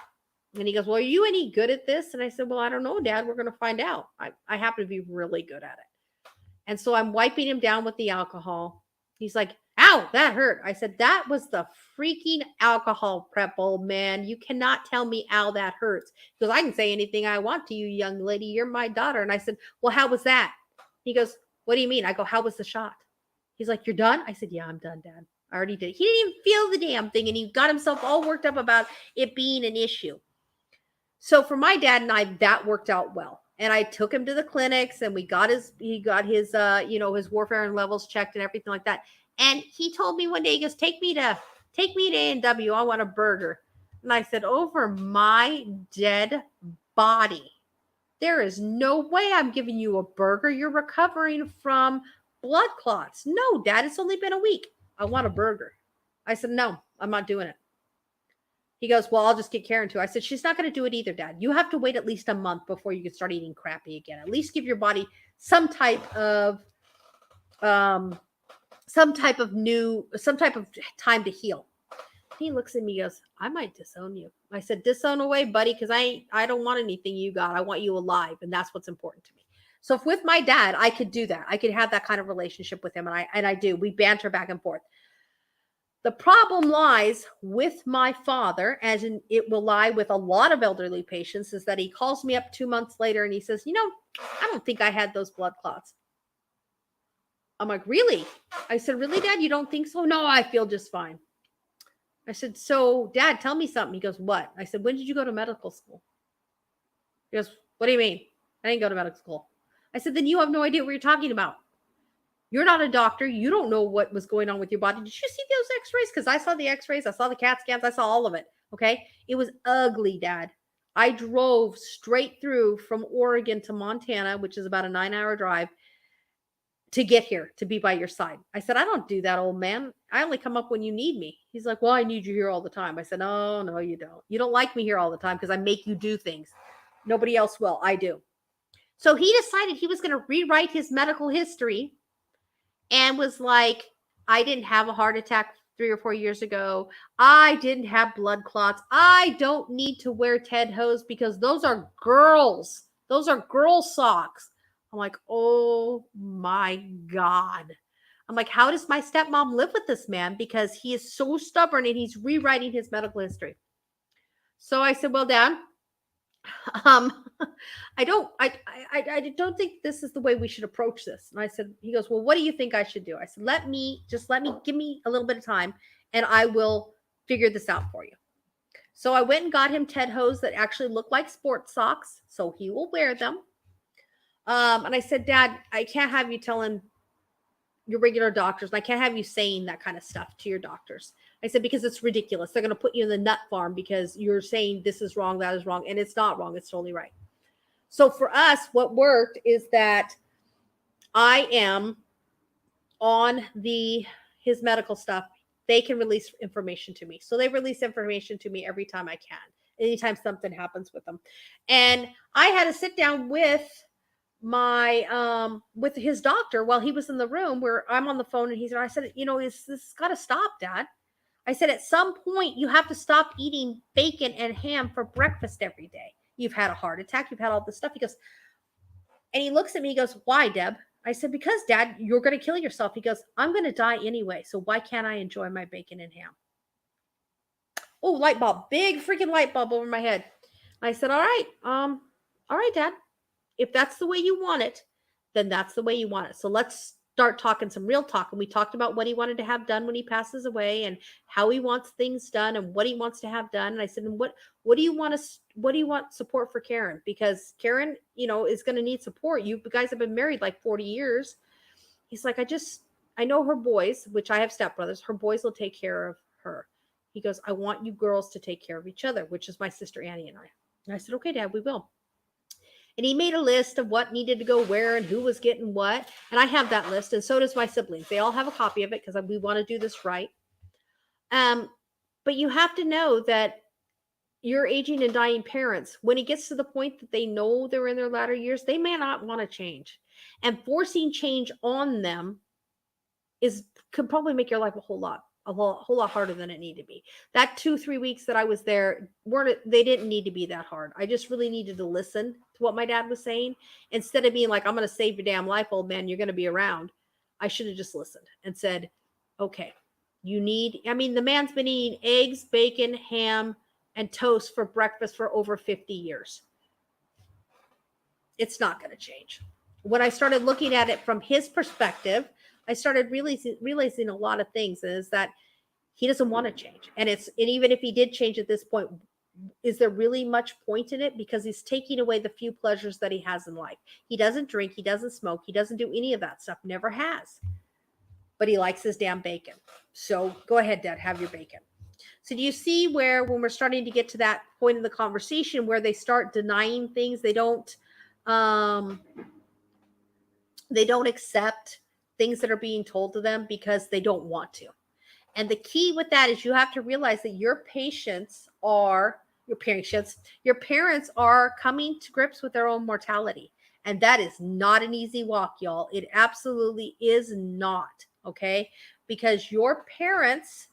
And he goes, well, are you any good at this? And I said, well, I don't know, Dad, we're going to find out. I happen to be really good at it. And so I'm wiping him down with the alcohol. He's like, ow, that hurt. I said, that was the freaking alcohol, prep, old man. You cannot tell me, ow, that hurts. Because I can say anything I want to you, young lady. You're my daughter. And I said, well, how was that? He goes, what do you mean? I go, how was the shot? He's like, you're done? I said, yeah, I'm done, Dad. I already did. He didn't even feel the damn thing, and he got himself all worked up about it being an issue. So for my dad and I, that worked out well. And I took him to the clinics, and he got his his warfarin levels checked and everything like that. And he told me one day, he goes, take me to A&W. I want a burger. And I said, over my dead body, there is no way I'm giving you a burger. You're recovering from blood clots. No, Dad, it's only been a week. I want a burger. I said, no, I'm not doing it. He goes, well, I'll just get Karen to. I said, she's not going to do it either, Dad. You have to wait at least a month before you can start eating crappy again. At least give your body some type of time to heal. He looks at me, goes, I might disown you. I said, disown away, buddy, because I don't want anything you got. I want you alive, and that's what's important to me. So if with my dad, I could do that. I could have that kind of relationship with him, and I do. We banter back and forth. The problem lies with my father, as in it will lie with a lot of elderly patients, is that he calls me up 2 months later and he says, I don't think I had those blood clots. I'm like, really? I said, really, Dad? You don't think so? No, I feel just fine. I said, so Dad, tell me something. He goes, what? I said, when did you go to medical school? He goes, what do you mean? I didn't go to medical school. I said, then you have no idea what you're talking about. You're not a doctor. You don't know what was going on with your body. Did you see those x-rays? Because I saw the x-rays. I saw the CAT scans. I saw all of it. Okay. It was ugly, Dad. I drove straight through from Oregon to Montana, which is about a 9-hour drive, to get here, to be by your side. I said, I don't do that, old man. I only come up when you need me. He's like, well, I need you here all the time. I said, no, you don't. You don't like me here all the time because I make you do things. Nobody else will. I do. So he decided he was going to rewrite his medical history and was like, I didn't have a heart attack 3 or 4 years ago. I didn't have blood clots. I don't need to wear Ted hose because those are girls. Those are girl socks. I'm like, oh my God. I'm like, how does my stepmom live with this man? Because he is so stubborn and he's rewriting his medical history. So I said, well, Dad, I don't think this is the way we should approach this. And I said, he goes, well, what do you think I should do? I said, give me a little bit of time and I will figure this out for you. So I went and got him Ted hose that actually look like sports socks. So he will wear them. And I said, Dad, I can't have you telling your regular doctors, and I can't have you saying that kind of stuff to your doctors. I said, because it's ridiculous. They're going to put you in the nut farm because you're saying this is wrong, that is wrong. And it's not wrong. It's totally right. So for us, what worked is that I am on his medical stuff. They can release information to me. So they release information to me every time I can, anytime something happens with them. And I had to sit down with with his doctor while he was in the room where I'm on the phone, and I said, this got to stop, Dad. I said, at some point you have to stop eating bacon and ham for breakfast every day. You've had a heart attack. You've had all this stuff. He goes, and he looks at me, he goes, why, Deb? I said, because, Dad, you're going to kill yourself. He goes, I'm going to die anyway. So why can't I enjoy my bacon and ham? Oh, light bulb, big freaking light bulb over my head. I said, all right, Dad. If that's the way you want it, then that's the way you want it. So let's start talking some real talk. And we talked about what he wanted to have done when he passes away and how he wants things done and what he wants to have done. And I said, and what do you want support for Karen? Because Karen, is going to need support. You guys have been married like 40 years. He's like, I know her boys, which I have stepbrothers. Her boys will take care of her. He goes, I want you girls to take care of each other, which is my sister Annie and I. And I said, okay, Dad, we will. And he made a list of what needed to go where and who was getting what. And I have that list. And so does my siblings. They all have a copy of it because we want to do this right. But you have to know that your aging and dying parents, when it gets to the point that they know they're in their latter years, they may not want to change. And forcing change on them could probably make your life a whole lot harder than it needed to be. That 2-3 weeks that I was there, they didn't need to be that hard. I just really needed to listen to what my dad was saying. Instead of being like, I'm going to save your damn life, old man, you're going to be around. I should have just listened and said, okay, the man's been eating eggs, bacon, ham, and toast for breakfast for over 50 years. It's not going to change. When I started looking at it from his perspective, I started realizing a lot of things, is that He doesn't want to change. And even if he did change at this point, is there really much point in it? Because he's taking away the few pleasures that he has in life. He doesn't drink, he doesn't smoke, he doesn't do any of that stuff, never has. But he likes his damn bacon. So go ahead, Dad, have your bacon. So do you see where, when we're starting to get to that point in the conversation where they start denying things, they don't accept things that are being told to them because they don't want to. And the key with that is you have to realize that your parents are coming to grips with their own mortality. And that is not an easy walk, y'all. It absolutely is not, okay? Because your parents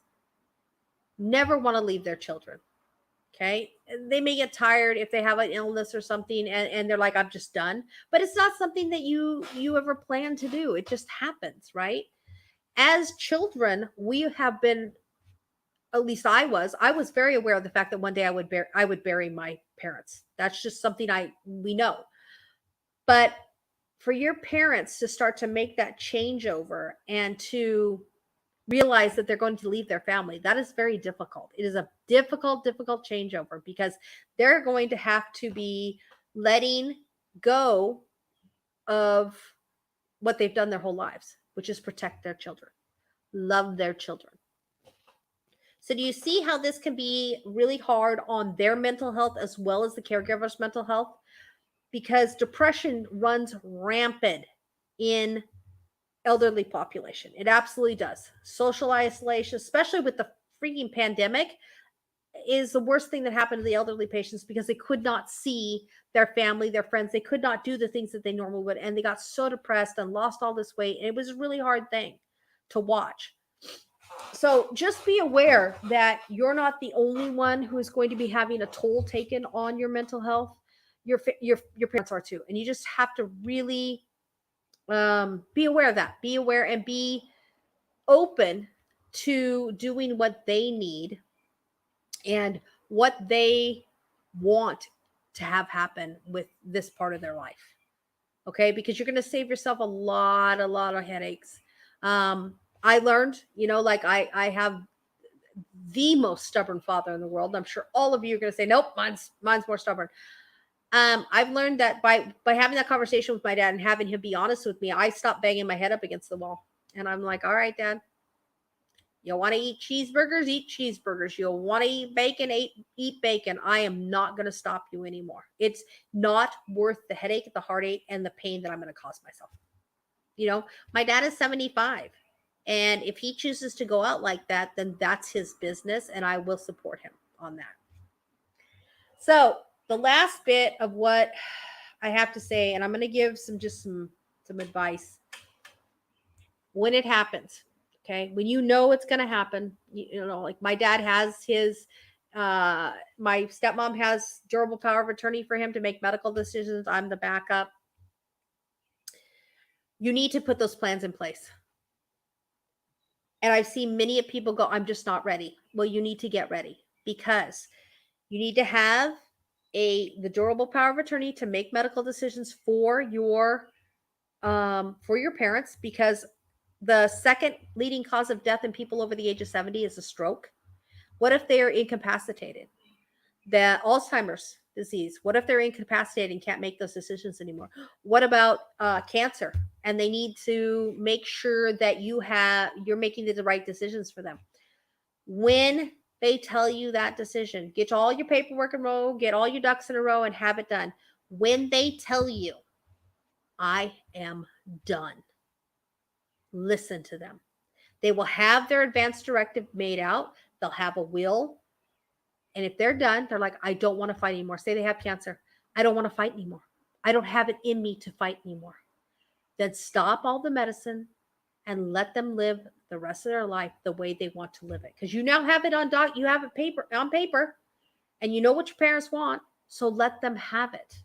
never want to leave their children, okay? They may get tired if they have an illness or something and they're like, I'm just done. But it's not something that you ever plan to do. It just happens, right? As children, we have been, at least I was very aware of the fact that one day I would bury my parents. That's just something we know. But for your parents to start to make that changeover and to realize that they're going to leave their family, that is very difficult. It is a difficult changeover because they're going to have to be letting go of what they've done their whole lives, which is protect their children, love their children. So do you see how this can be really hard on their mental health as well as the caregiver's mental health? Because depression runs rampant in elderly population. It absolutely does. Social isolation, especially with the freaking pandemic, is the worst thing that happened to the elderly patients because they could not see their family, their friends. They could not do the things that they normally would. And they got so depressed and lost all this weight. And it was a really hard thing to watch. So just be aware that you're not the only one who is going to be having a toll taken on your mental health. Your parents are too. And you just have to really be aware of that. Be aware and be open to doing what they need and what they want to have happen with this part of their life. Okay, because you're going to save yourself a lot of headaches. I learned, like I have the most stubborn father in the world. I'm sure all of you are going to say, nope, mine's more stubborn. I've learned that by having that conversation with my dad and having him be honest with me, I stopped banging my head up against the wall. And I'm like, all right, Dad, you want to eat cheeseburgers? Eat cheeseburgers. You want to eat bacon? Eat bacon. I am not going to stop you anymore. It's not worth the headache, the heartache, and the pain that I'm going to cause myself. My dad is 75. And if he chooses to go out like that, then that's his business, and I will support him on that. So the last bit of what I have to say, and I'm going to give some advice. When it happens, okay, when it's going to happen, like my dad has his, my stepmom has durable power of attorney for him to make medical decisions. I'm the backup. You need to put those plans in place. And I've seen many people go, I'm just not ready. Well, you need to get ready because you need to have the durable power of attorney to make medical decisions for your parents, because the second leading cause of death in people over the age of 70 is a stroke. What if they are incapacitated? The Alzheimer's disease. What if they're incapacitated and can't make those decisions anymore? What about cancer? And they need to make sure that you're making the right decisions for them. When they tell you that decision, get all your paperwork in a row, get all your ducks in a row, and have it done. When they tell you, I am done, listen to them. They will have their advance directive made out. They'll have a will. And if they're done, they're like, I don't want to fight anymore. Say they have cancer. I don't want to fight anymore. I don't have it in me to fight anymore. Then stop all the medicine and let them live the rest of their life the way they want to live it. Because you now have it on paper, and you know what your parents want. So let them have it.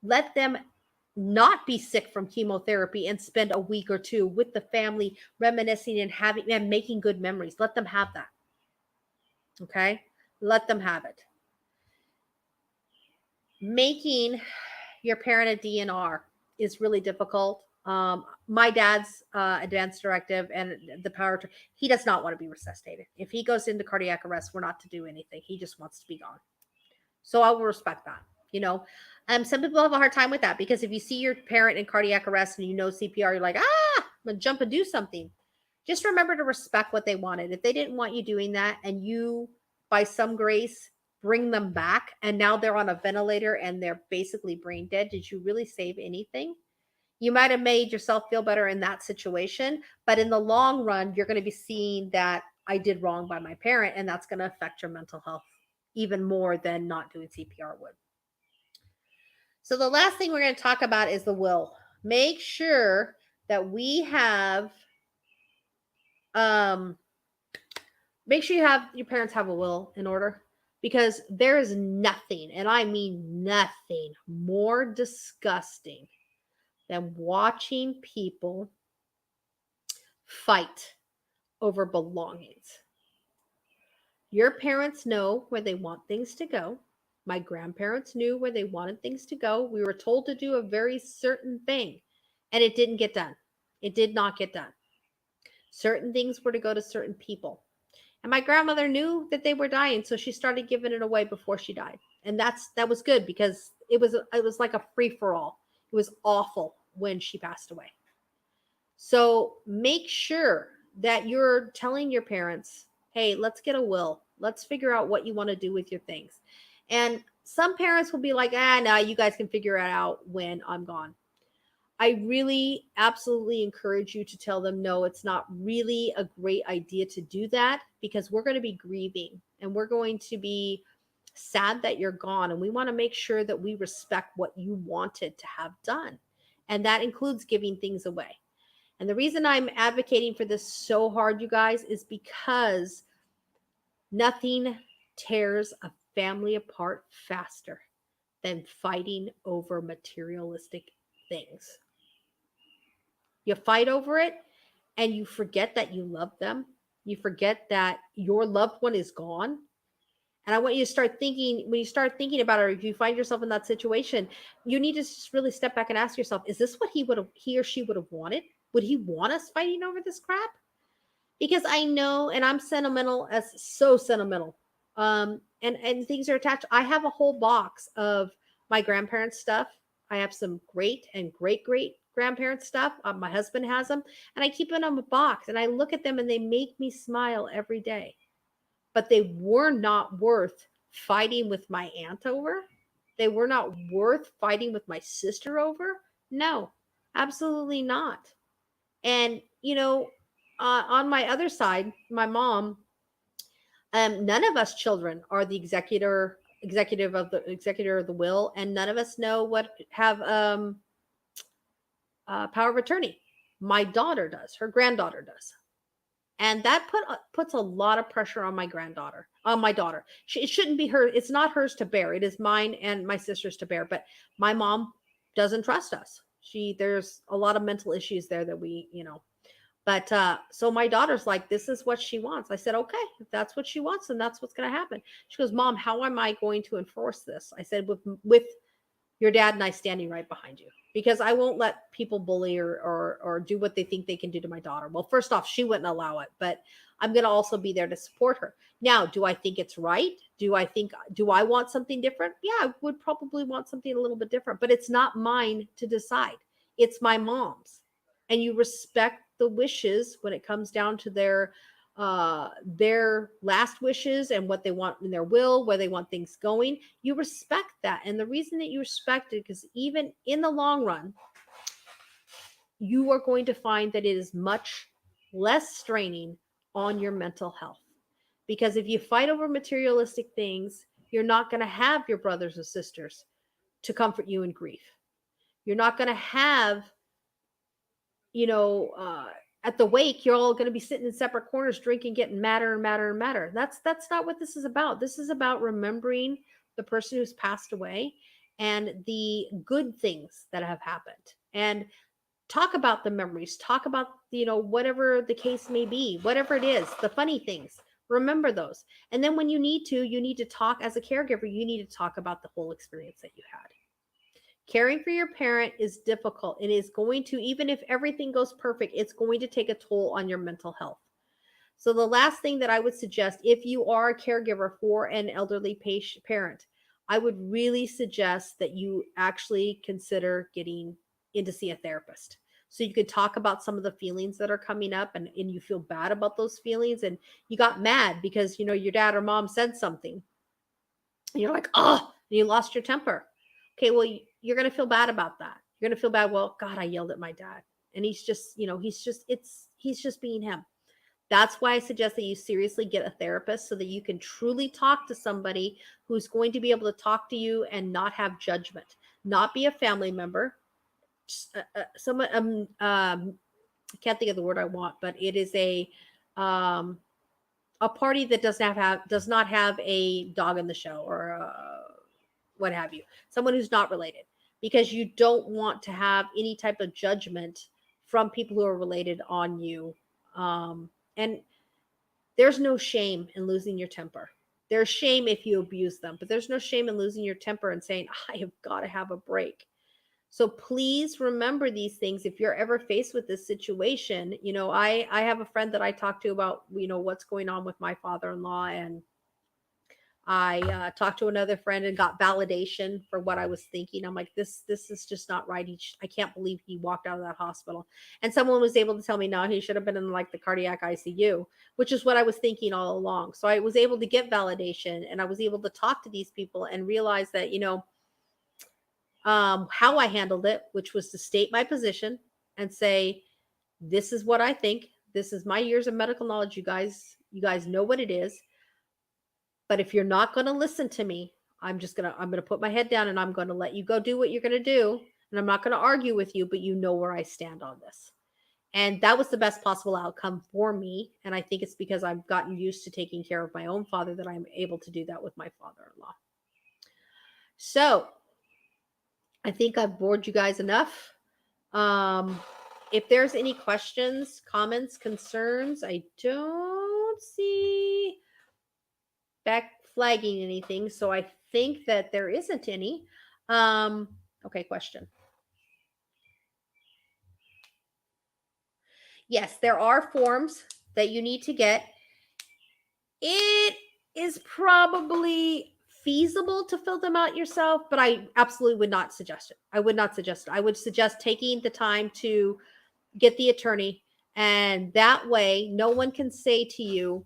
Let them not be sick from chemotherapy and spend a week or two with the family reminiscing and making good memories. Let them have that. Okay? Let them have it. Making your parent a DNR is really difficult. My dad's advanced directive and the power to, he does not want to be resuscitated. If he goes into cardiac arrest, we're not to do anything. He just wants to be gone. So I will respect that. You know, some people have a hard time with that because if you see your parent in cardiac arrest and you know CPR, you're like, I'm gonna jump and do something. Just remember to respect what they wanted. If they didn't want you doing that and you, by some grace, bring them back and now they're on a ventilator and they're basically brain dead, did you really save anything? You might have made yourself feel better in that situation, but in the long run, you're going to be seeing that I did wrong by my parent, and that's going to affect your mental health even more than not doing CPR would. So, the last thing we're going to talk about is the will. Make sure that we have, make sure your parents have a will in order, because there is nothing, and I mean nothing, more disgusting than watching people fight over belongings. Your parents know where they want things to go. My grandparents knew where they wanted things to go. We were told to do a very certain thing, and it didn't get done. It did not get done. Certain things were to go to certain people. And my grandmother knew that they were dying, so she started giving it away before she died. And that was good because it was like a free for all. It was awful when she passed away. So make sure that you're telling your parents, hey, let's get a will. Let's figure out what you want to do with your things. And some parents will be like, no, you guys can figure it out when I'm gone. I really absolutely encourage you to tell them, no, it's not really a great idea to do that because we're going to be grieving and we're going to be sad that you're gone. And we want to make sure that we respect what you wanted to have done. And that includes giving things away. And the reason I'm advocating for this so hard, you guys, is because nothing tears a family apart faster than fighting over materialistic things. You fight over it and you forget that you love them. You forget that your loved one is gone. And I want you to start thinking, when you start thinking about it, or if you find yourself in that situation, you need to just really step back and ask yourself, is this what he or she would have wanted? Would he want us fighting over this crap? Because I know, and I'm sentimental, as so sentimental. And things are attached. I have a whole box of my grandparents' stuff. I have some great and great grandparents' stuff. My husband has them, and I keep it in a box. And I look at them, and they make me smile every day. But they were not worth fighting with my aunt over. They were not worth fighting with my sister over. No, absolutely not. And on my other side, my mom, none of us children are the executor of the will, and none of us know what have power of attorney. My daughter does. Her granddaughter does. And that puts a lot of pressure on my daughter. It shouldn't be her. It's not hers to bear. It is mine and my sister's to bear. But my mom doesn't trust us. There's a lot of mental issues there that But so my daughter's like, this is what she wants. I said, okay, if that's what she wants, then that's what's going to happen. She goes, Mom, how am I going to enforce this? I said, with your dad and I standing right behind you, because I won't let people bully or do what they think they can do to my daughter. Well, first off, she wouldn't allow it, but I'm going to also be there to support her. Now, do I think it's right? Do I want something different? Yeah, I would probably want something a little bit different, but it's not mine to decide. It's my mom's. And you respect the wishes when it comes down to their last wishes and what they want in their will, where they want things going. You respect that. And the reason that you respect it, because even in the long run, you are going to find that it is much less straining on your mental health. Because if you fight over materialistic things, you're not going to have your brothers or sisters to comfort you in grief. You're not going to have, at the wake, you're all going to be sitting in separate corners, drinking, getting madder and madder and madder. That's not what this is about. This is about remembering the person who's passed away and the good things that have happened. And talk about the memories. Talk about, whatever the case may be, whatever it is, the funny things. Remember those. And then when you need to talk as a caregiver, you need to talk about the whole experience that you had. Caring for your parent is difficult. It is going to, even if everything goes perfect, it's going to take a toll on your mental health. So the last thing that I would suggest, if you are a caregiver for an elderly parent, I would really suggest that you actually consider getting in to see a therapist. So you could talk about some of the feelings that are coming up, and you feel bad about those feelings, and you got mad because your dad or mom said something. And you're like, oh, you lost your temper. Okay, well, you're going to feel bad about that. You're going to feel bad. Well, God, I yelled at my dad. And he's just, he's just being him. That's why I suggest that you seriously get a therapist so that you can truly talk to somebody who's going to be able to talk to you and not have judgment, not be a family member. Someone, I can't think of the word I want, but it is a party that does not have a dog in the show, or what have you, someone who's not related, because you don't want to have any type of judgment from people who are related on you. And there's no shame in losing your temper. There's shame if you abuse them, but there's no shame in losing your temper and saying, I have got to have a break. So please remember these things if you're ever faced with this situation. I have a friend that I talk to about, what's going on with my father-in-law, and I talked to another friend and got validation for what I was thinking. I'm like, this is just not right. I can't believe he walked out of that hospital. And someone was able to tell me, no, he should have been in like the cardiac ICU, which is what I was thinking all along. So I was able to get validation, and I was able to talk to these people and realize that, how I handled it, which was to state my position and say, this is what I think. This is my years of medical knowledge. You guys know what it is. But if you're not going to listen to me, I'm going to put my head down, and I'm going to let you go do what you're going to do. And I'm not going to argue with you, but you know where I stand on this. And that was the best possible outcome for me. And I think it's because I've gotten used to taking care of my own father that I'm able to do that with my father-in-law. So I think I've bored you guys enough. If there's any questions, comments, concerns, I don't see back flagging anything. So I think that there isn't any. Okay, question. Yes, there are forms that you need to get. It is probably feasible to fill them out yourself, but I absolutely would not suggest it. I would not suggest it. I would suggest taking the time to get the attorney, and that way no one can say to you,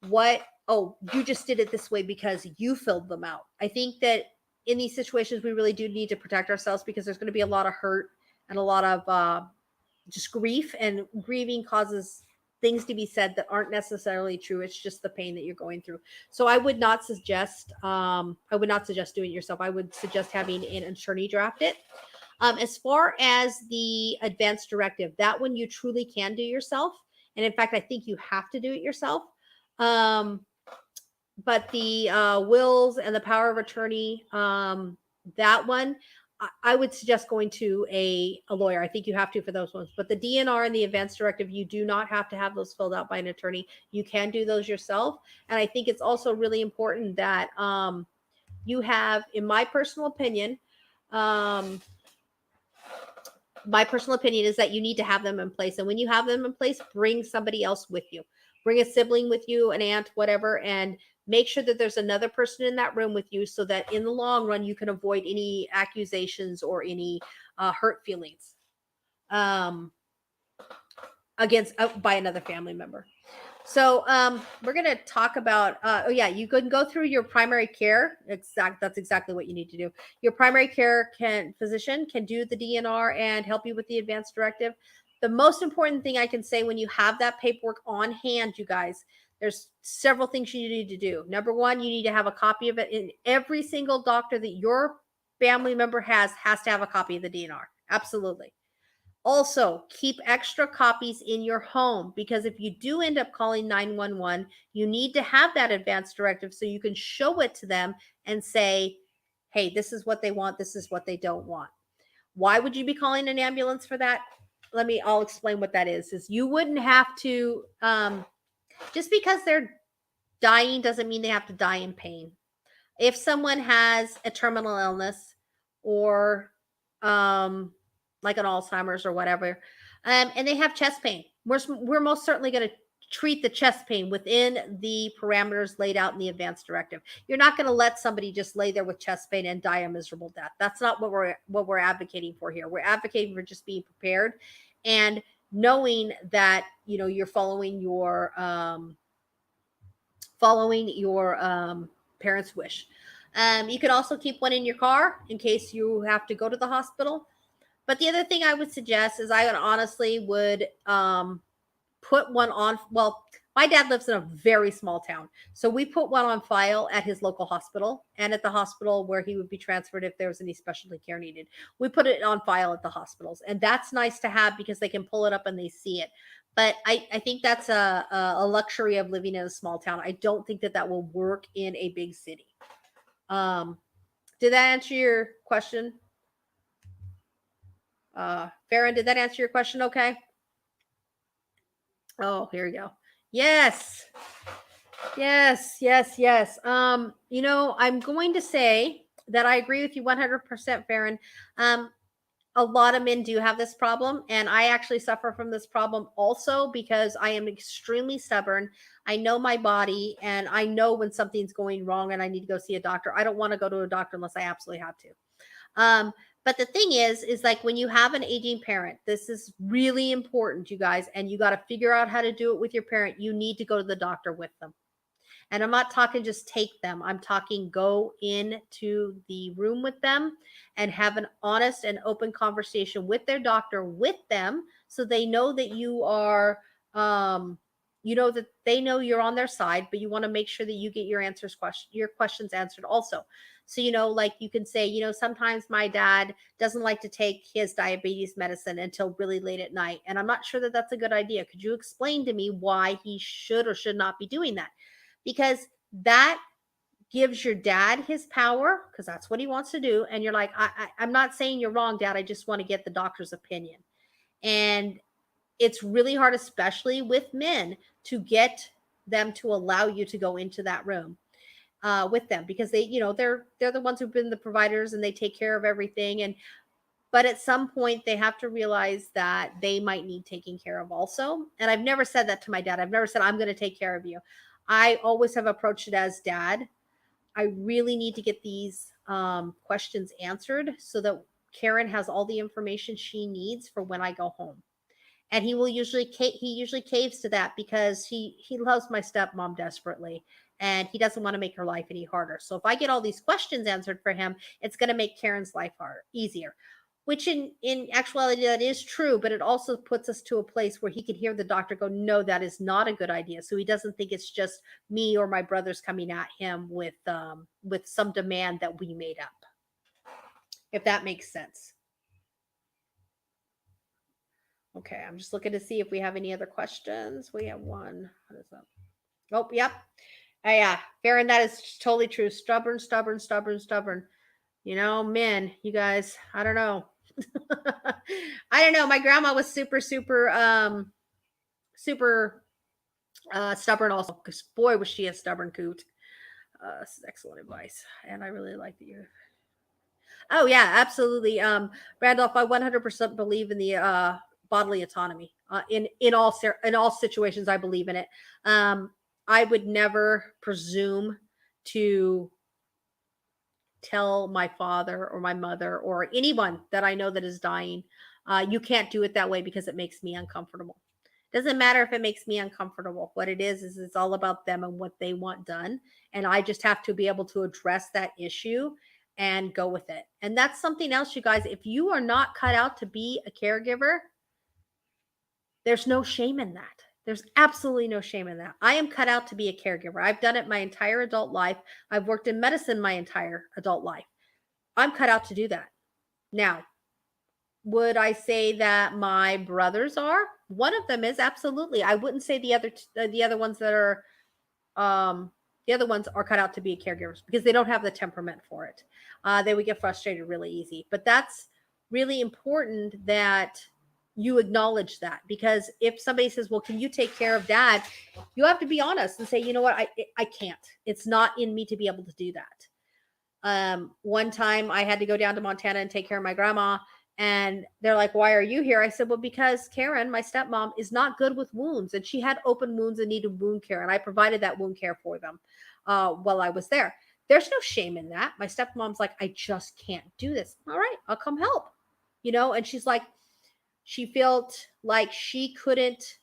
you just did it this way because you filled them out. I think that in these situations, we really do need to protect ourselves, because there's going to be a lot of hurt and a lot of just grief, and grieving causes things to be said that aren't necessarily true. It's just the pain that you're going through. So I would not suggest doing it yourself. I would suggest having an attorney draft it. As far as the advance directive, that one you truly can do yourself. And in fact, I think you have to do it yourself. But the wills and the power of attorney, that one, I would suggest going to a lawyer. I think you have to for those ones. But the DNR and the advance directive, you do not have to have those filled out by an attorney. You can do those yourself. And I think it's also really important that you have, in my personal opinion, is that you need to have them in place. And when you have them in place, bring somebody else with you. Bring a sibling with you, an aunt, whatever, and make sure that there's another person in that room with you, so that in the long run, you can avoid any accusations or any hurt feelings against by another family member. So we're going to talk about, you can go through your primary care. That's exactly what you need to do. Your primary care physician can do the DNR and help you with the advance directive. The most important thing I can say, when you have that paperwork on hand, you guys, there's several things you need to do. Number one, you need to have a copy of it. In every single doctor that your family member has to have a copy of the DNR. Absolutely. Also, keep extra copies in your home, because if you do end up calling 911, you need to have that advance directive so you can show it to them and say, hey, this is what they want. This is what they don't want. Why would you be calling an ambulance for that? I'll explain what that is you wouldn't have to, just because they're dying doesn't mean they have to die in pain. If someone has a terminal illness, or like an Alzheimer's or whatever, and they have chest pain. We're most certainly going to treat the chest pain within the parameters laid out in the advanced directive. You're not going to let somebody just lay there with chest pain and die a miserable death. That's not what we're advocating for here. We're advocating for just being prepared and knowing that you're following your parents' wish. You can also keep one in your car in case you have to go to the hospital. But the other thing I would suggest is I would honestly put one on. Well, my dad lives in a very small town, so we put one on file at his local hospital and at the hospital where he would be transferred if there was any specialty care needed. We put it on file at the hospitals, and that's nice to have because they can pull it up and they see it. But I think that's a luxury of living in a small town. I don't think that will work in a big city. Did that answer your question? Farron, did that answer your question okay? Oh, here we go. Yes. I'm going to say that I agree with you 100%, Farron. A lot of men do have this problem, and I actually suffer from this problem also because I am extremely stubborn. I know my body, and I know when something's going wrong and I need to go see a doctor. I don't want to go to a doctor unless I absolutely have to. But the thing is like when you have an aging parent, this is really important, you guys, and you got to figure out how to do it with your parent. You need to go to the doctor with them. And I'm not talking just take them. I'm talking go into the room with them and have an honest and open conversation with their doctor with them so they know that you are, that they know you're on their side, but you want to make sure that you get your questions answered also. So, like you can say, sometimes my dad doesn't like to take his diabetes medicine until really late at night. And I'm not sure that that's a good idea. Could you explain to me why he should or should not be doing that? Because that gives your dad his power because that's what he wants to do. And you're like, I'm not saying you're wrong, Dad. I just want to get the doctor's opinion. And it's really hard, especially with men, to get them to allow you to go into that room with them because they're the ones who've been the providers and they take care of everything. But at some point they have to realize that they might need taking care of also. And I've never said that to my dad. I've never said, I'm going to take care of you. I always have approached it as, Dad, I really need to get these questions answered so that Karen has all the information she needs for when I go home. And he usually caves to that because he loves my stepmom desperately and he doesn't want to make her life any harder. So if I get all these questions answered for him, it's going to make Karen's life easier. Which in actuality, that is true, but it also puts us to a place where he can hear the doctor go, no, that is not a good idea. So he doesn't think it's just me or my brothers coming at him with some demand that we made up, if that makes sense. Okay, I'm just looking to see if we have any other questions. We have one. What is that? Oh, yep. Yeah, Farron, that is totally true. Stubborn. Men, you guys, I don't know. I don't know. My grandma was super stubborn also, because boy was she a stubborn coot. This is excellent advice, and I really like that you. Oh yeah, absolutely. Randolph, I 100% believe in the bodily autonomy. In all situations, I believe in it. I would never presume to tell my father or my mother or anyone that I know that is dying, you can't do it that way because it makes me uncomfortable. Doesn't matter if it makes me uncomfortable. What it is it's all about them and what they want done. And I just have to be able to address that issue and go with it. And that's something else, you guys. If you are not cut out to be a caregiver, there's no shame in that. There's absolutely no shame in that. I am cut out to be a caregiver. I've done it my entire adult life. I've worked in medicine my entire adult life. I'm cut out to do that. Now, would I say that my brothers are? One of them is, absolutely. I wouldn't say the other ones that are the other ones are cut out to be caregivers because they don't have the temperament for it. They would get frustrated really easy. But that's really important that you acknowledge that, because if somebody says, well, can you take care of Dad? You have to be honest and say, you know what, I can't. It's not in me to be able to do that. One time I had to go down to Montana and take care of my grandma, and they're like, "Why are you here?" I said, "Well, because Karen, my stepmom, is not good with wounds, and she had open wounds and needed wound care, and I provided that wound care for them while I was there. There's no shame in that." My stepmom's like, "I just can't do this." All right, I'll come help. And she's like, she felt like she couldn't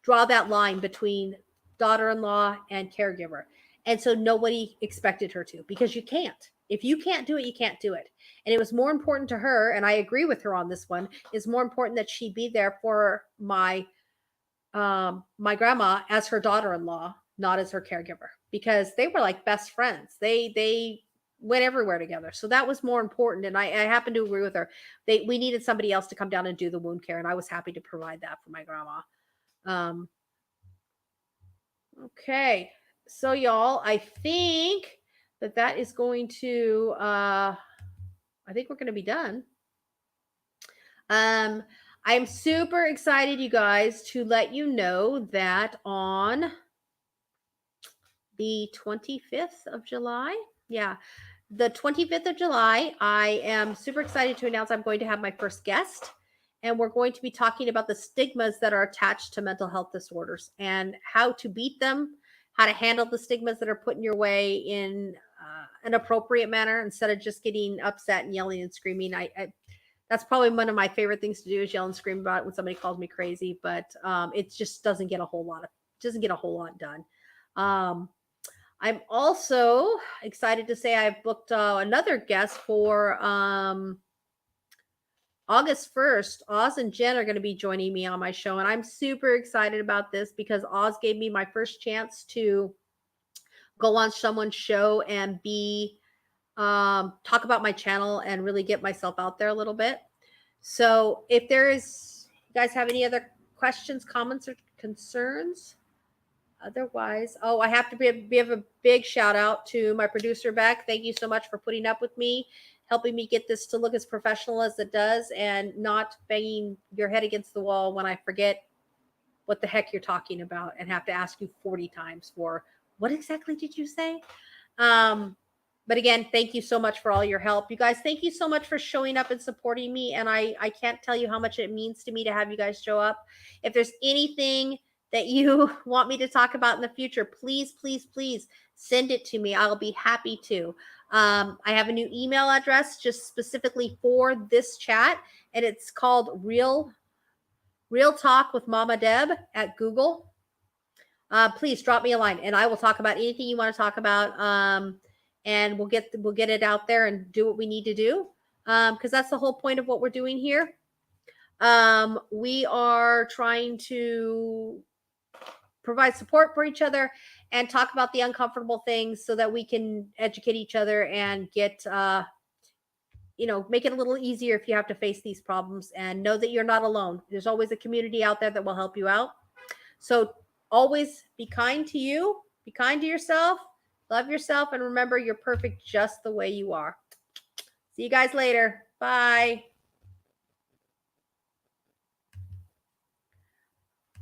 draw that line between daughter-in-law and caregiver. And so nobody expected her to, because you can't. If you can't do it, you can't do it. And it was more important to her, and I agree with her on this one, is more important that she be there for my grandma as her daughter-in-law, not as her caregiver, because they were like best friends. They went everywhere together. So that was more important. And I happen to agree with her. We needed somebody else to come down and do the wound care, and I was happy to provide that for my grandma. Okay, so y'all, I think that is going to I think we're going to be done. I'm super excited, you guys, to let you know that on the 25th of July, the 25th of July, I am super excited to announce I'm going to have my first guest, and we're going to be talking about the stigmas that are attached to mental health disorders and how to beat them, how to handle the stigmas that are put in your way in an appropriate manner instead of just getting upset and yelling and screaming. That's probably one of my favorite things to do, is yell and scream about it when somebody calls me crazy, but it just doesn't get a whole lot done. I'm also excited to say I've booked another guest for August 1st. Oz and Jen are going to be joining me on my show, and I'm super excited about this because Oz gave me my first chance to go on someone's show and talk about my channel and really get myself out there a little bit. So if you guys have any other questions, comments, or concerns? Otherwise, I have to give a big shout out to my producer, Beck. Thank you so much for putting up with me, helping me get this to look as professional as it does, and not banging your head against the wall when I forget what the heck you're talking about and have to ask you 40 times for what exactly did you say? But again, thank you so much for all your help. You guys, thank you so much for showing up and supporting me. And I can't tell you how much it means to me to have you guys show up. If there's anything that you want me to talk about in the future, please, please, please send it to me. I'll be happy to. I have a new email address just specifically for this chat, and it's called Real Talk with Mama Deb at Google. Please drop me a line, and I will talk about anything you want to talk about. And we'll get it out there and do what we need to do, because that's the whole point of what we're doing here. We are trying to provide support for each other and talk about the uncomfortable things so that we can educate each other and get make it a little easier if you have to face these problems, and know that you're not alone. There's always a community out there that will help you out. So always be kind to you, be kind to yourself, love yourself, and remember, you're perfect just the way you are. See you guys later. Bye.